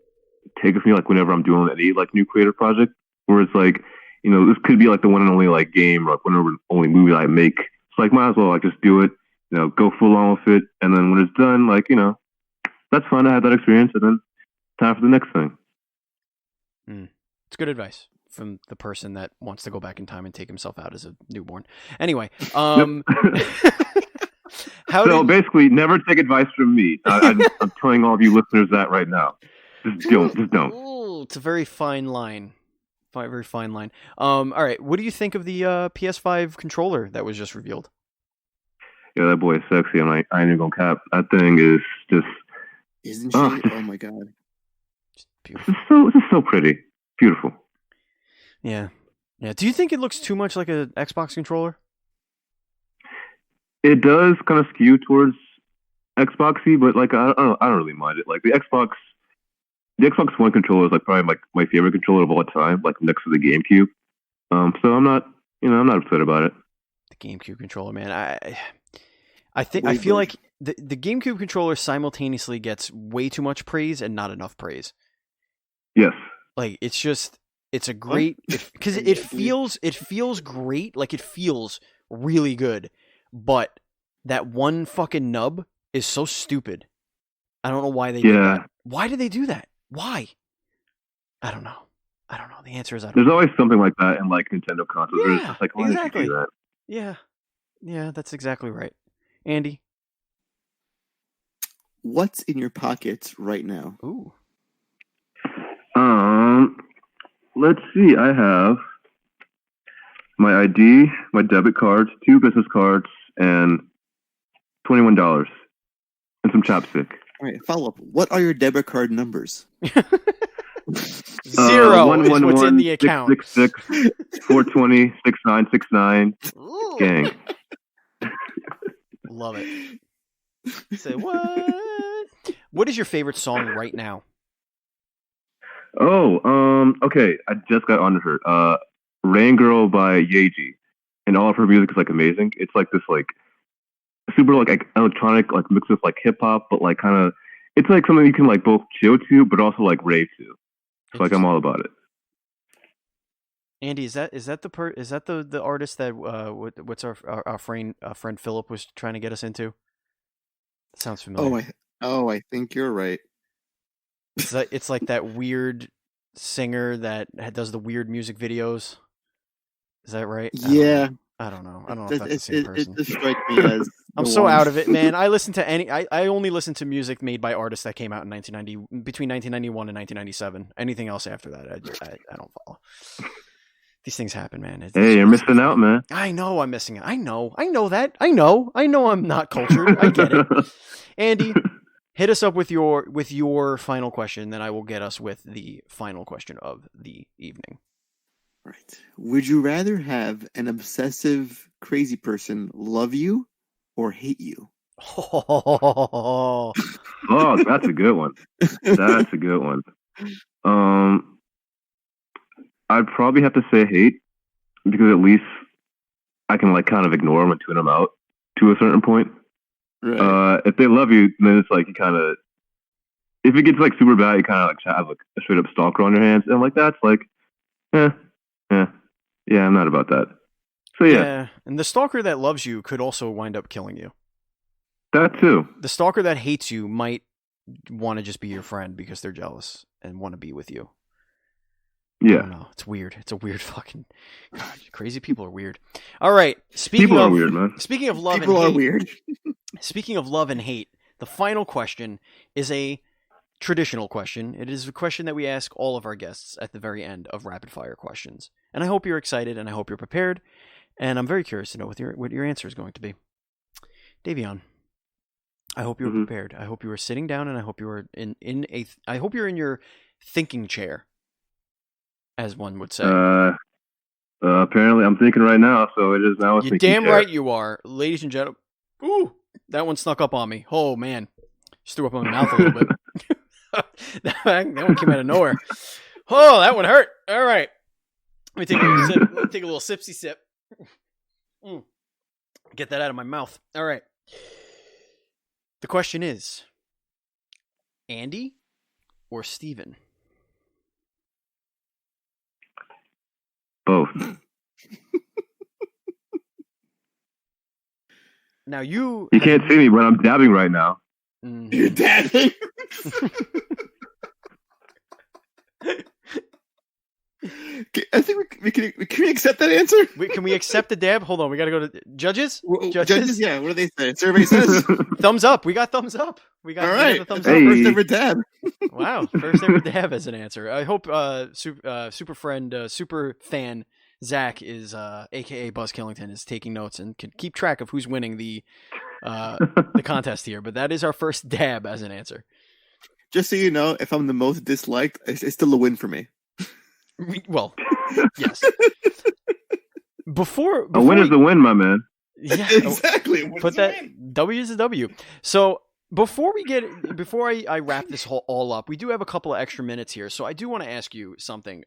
take with me like whenever I'm doing any like new creative project, where it's like this could be like the one and only like game or like whenever only movie I make. It's like might as well like just do it, go full on with it, and then when it's done, like that's fun to have that experience, and then time for the next thing. It's good advice from the person that wants to go back in time and take himself out as a newborn. Anyway, basically, never take advice from me. I'm telling all of you listeners that right now. Just don't. Ooh, it's a very fine line. Very fine line. All right. What do you think of the PS5 controller that was just revealed? yeah, that boy is sexy. I ain't even gonna cap. That thing is just. Isn't she? Oh my god. Beautiful. It's just so pretty. Beautiful. Yeah. Yeah. Do you think it looks too much like an Xbox controller? It does kind of skew towards Xboxy, but like I don't really mind it. Like the Xbox One controller is like probably my favorite controller of all time, like next to the GameCube. So I'm not upset about it. The GameCube controller, man. I feel like the GameCube controller simultaneously gets way too much praise and not enough praise. Yes. Like it's a great because it feels great. Like it feels really good, but that one fucking nub is so stupid. I don't know why they did that. Why did they do that? Why? I don't know. The answer is I don't know. There's always something like that in like Nintendo consoles. Yeah, it's just like, why exactly. did you do that? Yeah. Yeah, that's exactly right. Andy? What's in your pockets right now? Ooh. Let's see. I have my ID, my debit cards, 2 business cards, and $21 and some chapstick. All right, follow up. What are your debit card numbers? 0 is what's in the account. 666 420 6969. Gang. Love it. Say what? What is your favorite song right now? Okay. I just got onto her. Rain Girl by Yeji. And all of her music is like amazing. It's like this like super like electronic like mix with like hip hop, but like kind of it's like something you can like both chill to, but also like rave to. So like I'm all about it. Andy, is that the artist that what's our friend Philip was trying to get us into? That sounds familiar. I think you're right. It's like that weird singer that does the weird music videos. Is that right? Yeah. I don't know if that's the same person. It just strikes me as I'm so out of it, man. I only listen to music made by artists that came out in between 1991 and 1997. Anything else after that, I don't follow. These things happen, man. Hey, you're missing out, man. I know I'm missing out. I know that. I know I'm not cultured. I get it. Andy, hit us up with your final question, then I will get us with the final question of the evening. Right. Would you rather have an obsessive, crazy person love you or hate you? Oh, that's a good one. That's a good one. I'd probably have to say hate because at least I can like kind of ignore them and tune them out to a certain point. Right. If they love you, then it's like you kind of. If it gets like super bad, you kind of like have like a straight up stalker on your hands, and like that's like, yeah, I'm not about that. So yeah, and the stalker that loves you could also wind up killing you. That too. The stalker that hates you might want to just be your friend because they're jealous and want to be with you. Yeah. I don't know. It's weird. It's a weird fucking. God, crazy people are weird. All right. People are weird, man. Speaking of love people and hate. People are weird. Speaking of love and hate, the final question is a traditional question. It is a question that we ask all of our guests at the very end of rapid fire questions. And I hope you're excited and I hope you're prepared. And I'm very curious to know what your answer is going to be. Davionne, I hope you're prepared. I hope you are sitting down and I hope you are I hope you're in your thinking chair, as one would say. Apparently I'm thinking right now, so it is now a thinking chair. You're damn right you are. Ladies and gentlemen. Ooh, that one snuck up on me. Oh man. Just threw up on my mouth a little bit. that one came out of nowhere. Oh, that one hurt. All right. Let me take a little sip. Let me take a little sipsy sip. Get that out of my mouth. All right. The question is, Andy or Steven? Both. Now you can't see me, but I'm dabbing right now. You're dabbing? I think we can accept that answer. Can we accept the dab? Hold on, we got to go to judges. Judges, yeah. What do they say? Survey says thumbs up. We got thumbs up. We got all right. Thumbs up. First ever dab. Wow, first ever dab as an answer. I hope super friend, super fan Zach is, aka Buzz Killington, is taking notes and can keep track of who's winning the contest here. But that is our first dab as an answer. Just so you know, if I'm the most disliked, it's still a win for me. Well, yes. Before a win is a win, my man. Yeah, exactly. Put that W is a W. So before I wrap this all up, we do have a couple of extra minutes here. So I do want to ask you something.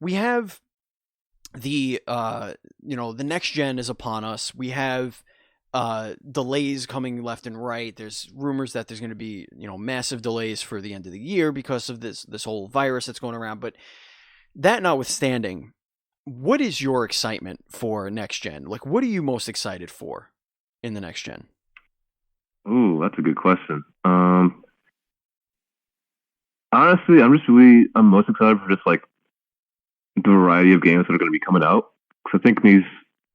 We have the the next gen is upon us. We have delays coming left and right. There's rumors that there's going to be massive delays for the end of the year because of this whole virus that's going around. But that notwithstanding, what is your excitement for next gen? Like, what are you most excited for in the next gen? Ooh, that's a good question. Honestly, I'm most excited for just like the variety of games that are going to be coming out. Because I think in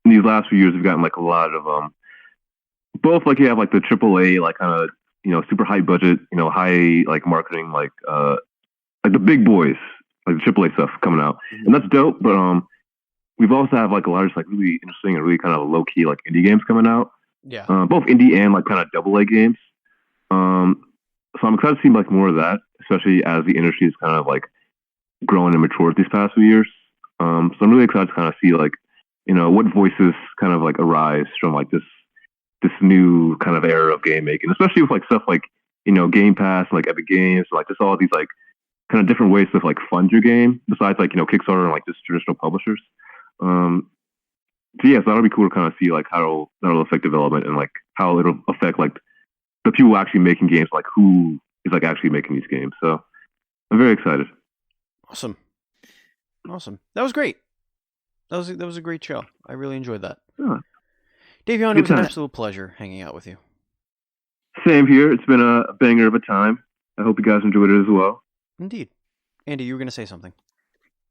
these last few years, we've gotten like a lot of both like you have like the AAA like kind of super high budget high like marketing like the big boys like the AAA stuff coming out, and that's dope. But we've also have like a lot of just like really interesting and really kind of low key like indie games coming out. Yeah. Both indie and like kind of AA games. So I'm excited to see like more of that, especially as the industry is kind of like grown and matured these past few years. So I'm really excited to kind of see like what voices kind of like arise from like this new kind of era of game making, especially with like stuff like Game Pass, like Epic Games, like just all these like kind of different ways to like fund your game besides like Kickstarter and like just traditional publishers. So yeah, so that'll be cool to kind of see like how that'll affect development and like how it'll affect like the people actually making games, like who is like actually making these games. So I'm very excited. Awesome. That was great. That was a great show. I really enjoyed that. Yeah. Davionne, it was an absolute pleasure hanging out with you. Same here. It's been a banger of a time. I hope you guys enjoyed it as well. Indeed. Andy, you were going to say something.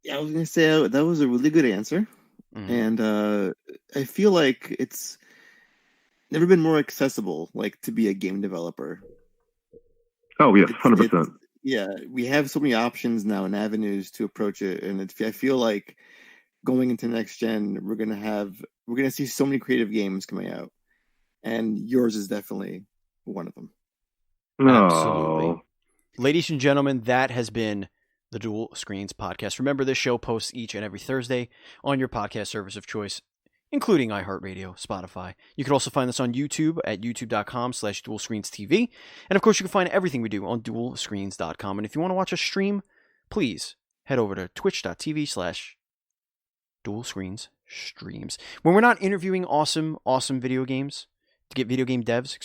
Yeah, I was going to say that was a really good answer. Mm-hmm. And I feel like it's never been more accessible, like to be a game developer. Oh, yes, 100%. Yeah, we have so many options now and avenues to approach it. And I feel like going into next gen, we're gonna see so many creative games coming out, and yours is definitely one of them. No. Absolutely, ladies and gentlemen, that has been the Dual Screens podcast. Remember, this show posts each and every Thursday on your podcast service of choice, including iHeartRadio, Spotify. You can also find us on YouTube at youtube.com/DualScreensTV, and of course, you can find everything we do on DualScreens.com. And if you want to watch us stream, please head over to twitch.tv/Dual Screens Streams. When we're not interviewing awesome video games, to get video game devs,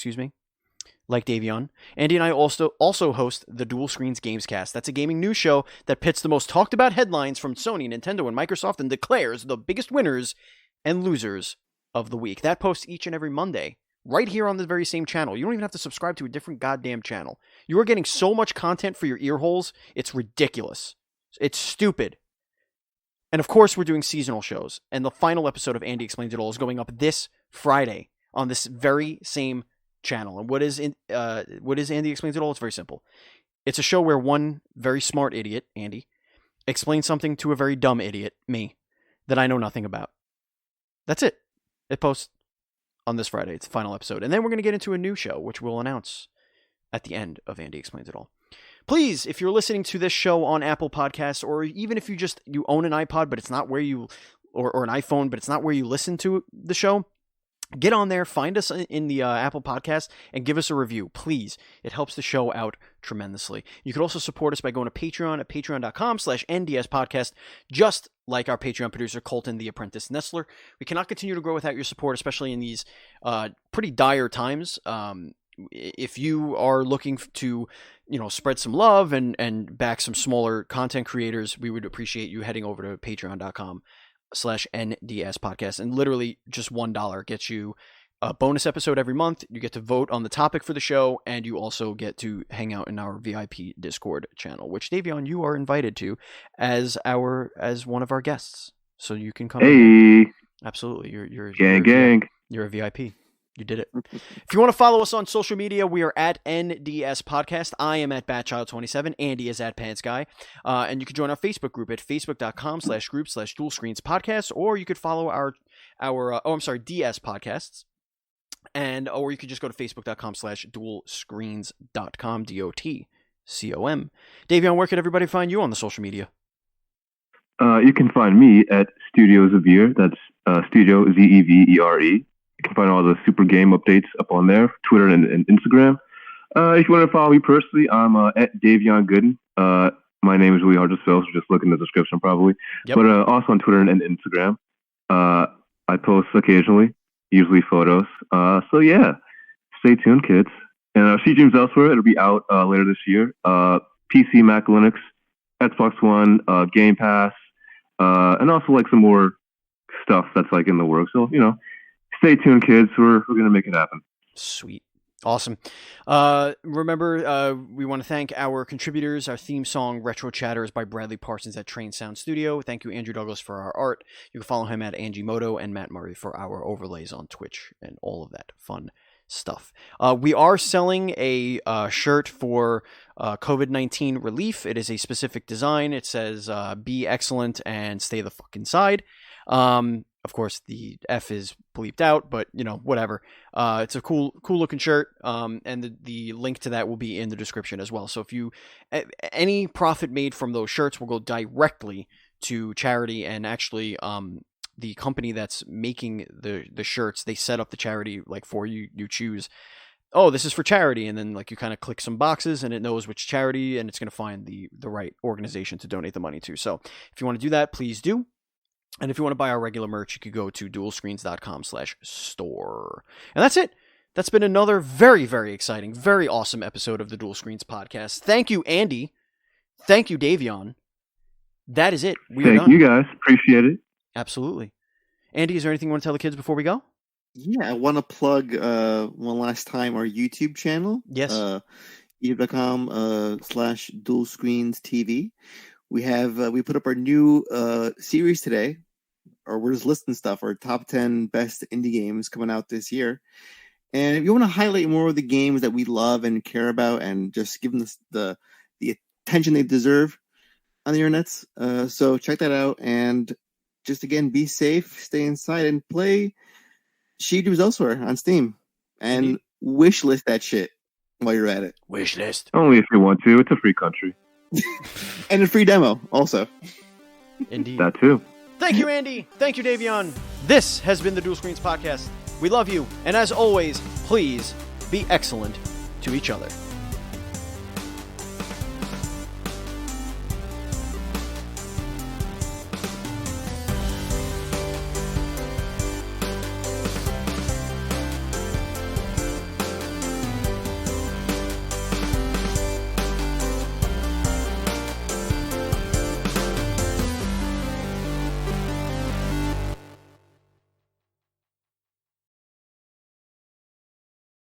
like Davionne, Andy and I also host the Dual Screens Gamescast. That's a gaming news show that pits the most talked about headlines from Sony, Nintendo, and Microsoft and declares the biggest winners and losers of the week. That posts each and every Monday, right here on the very same channel. You don't even have to subscribe to a different goddamn channel. You are getting so much content for your ear holes, it's ridiculous. It's stupid. And of course, we're doing seasonal shows. And the final episode of Andy Explains It All is going up this Friday on this very same channel. And what is Andy Explains It All? It's very simple. It's a show where one very smart idiot, Andy, explains something to a very dumb idiot, me, that I know nothing about. That's it. It posts on this Friday. It's the final episode. And then we're going to get into a new show, which we'll announce at the end of Andy Explains It All. Please, if you're listening to this show on Apple Podcasts, or even if you own an iPod, but it's not where you, or an iPhone, but it's not where you listen to the show, get on there, find us in the Apple Podcast, and give us a review, please. It helps the show out tremendously. You can also support us by going to Patreon at patreon.com/NDS podcast, just like our Patreon producer, Colton the Apprentice Nestler. We cannot continue to grow without your support, especially in these pretty dire times. If you are looking to, spread some love and back some smaller content creators, we would appreciate you heading over to patreon.com/NDS podcast. And literally just $1 gets you a bonus episode every month. You get to vote on the topic for the show, and you also get to hang out in our VIP Discord channel, which, Davionne, you are invited to as one of our guests. So you can come. Hey. Absolutely. You're gang. You're a VIP. You did it. If you want to follow us on social media, we are at NDS Podcast. I am at Batchild27. Andy is at Pants Guy. And you can join our Facebook group at facebook.com/group/dual-screens-podcast, or you could follow our DS Podcasts. Or you could just go to facebook.com/dualscreens.com, DOTCOM. Davion, where could everybody find you on the social media? You can find me at Studio Zavere. That's Studio Zevere. You can find all the super game updates up on there, Twitter and Instagram. If you want to follow me personally, I'm at Davionne Gooden. My name is really hard to spell, so just look in the description probably. Yep. But also on Twitter and Instagram. I post occasionally, usually photos. So yeah, stay tuned, kids. And She Dreams Elsewhere, it'll be out later this year. PC, Mac, Linux, Xbox One, Game Pass, and also like some more stuff that's like in the works. So, stay tuned, kids. We're going to make it happen. Sweet. Awesome. Remember, we want to thank our contributors. Our theme song, Retro Chatter, is by Bradley Parsons at Train Sound Studio. Thank you, Andrew Douglas, for our art. You can follow him at Angie Moto, and Matt Murray for our overlays on Twitch and all of that fun stuff. We are selling a shirt for COVID-19 relief. It is a specific design. It says, be excellent and stay the fuck inside. Of course, the F is bleeped out, but whatever. It's a cool looking shirt. And the link to that will be in the description as well. So if any profit made from those shirts will go directly to charity, and actually, the company that's making the shirts, they set up the charity like for you. You choose, oh, this is for charity, and then like you kind of click some boxes, and it knows which charity, and it's going to find the right organization to donate the money to. So if you want to do that, please do. And if you want to buy our regular merch, you could go to dualscreens.com/store. And that's it. That's been another very, very exciting, very awesome episode of the Dual Screens podcast. Thank you, Andy. Thank you, Davionne. That is it. Thank you, guys. Appreciate it. Absolutely. Andy, is there anything you want to tell the kids before we go? Yeah, I want to plug one last time our YouTube channel. Yes. youtube.com/dualscreens.tv. We put up our new series today, or we're just listing stuff, our top 10 best indie games coming out this year. And if you want to highlight more of the games that we love and care about, and just give them the attention they deserve on the internets, so check that out. And just again, be safe, stay inside, and play She Dreams Elsewhere on Steam, and wishlist that shit while you're at it. Wishlist only if you want to. It's a free country. And a free demo also. Indeed. That too. Thank you, Andy. Thank you, Davionne. This has been the Dual Screens podcast. We love you, and as always, please be excellent to each other.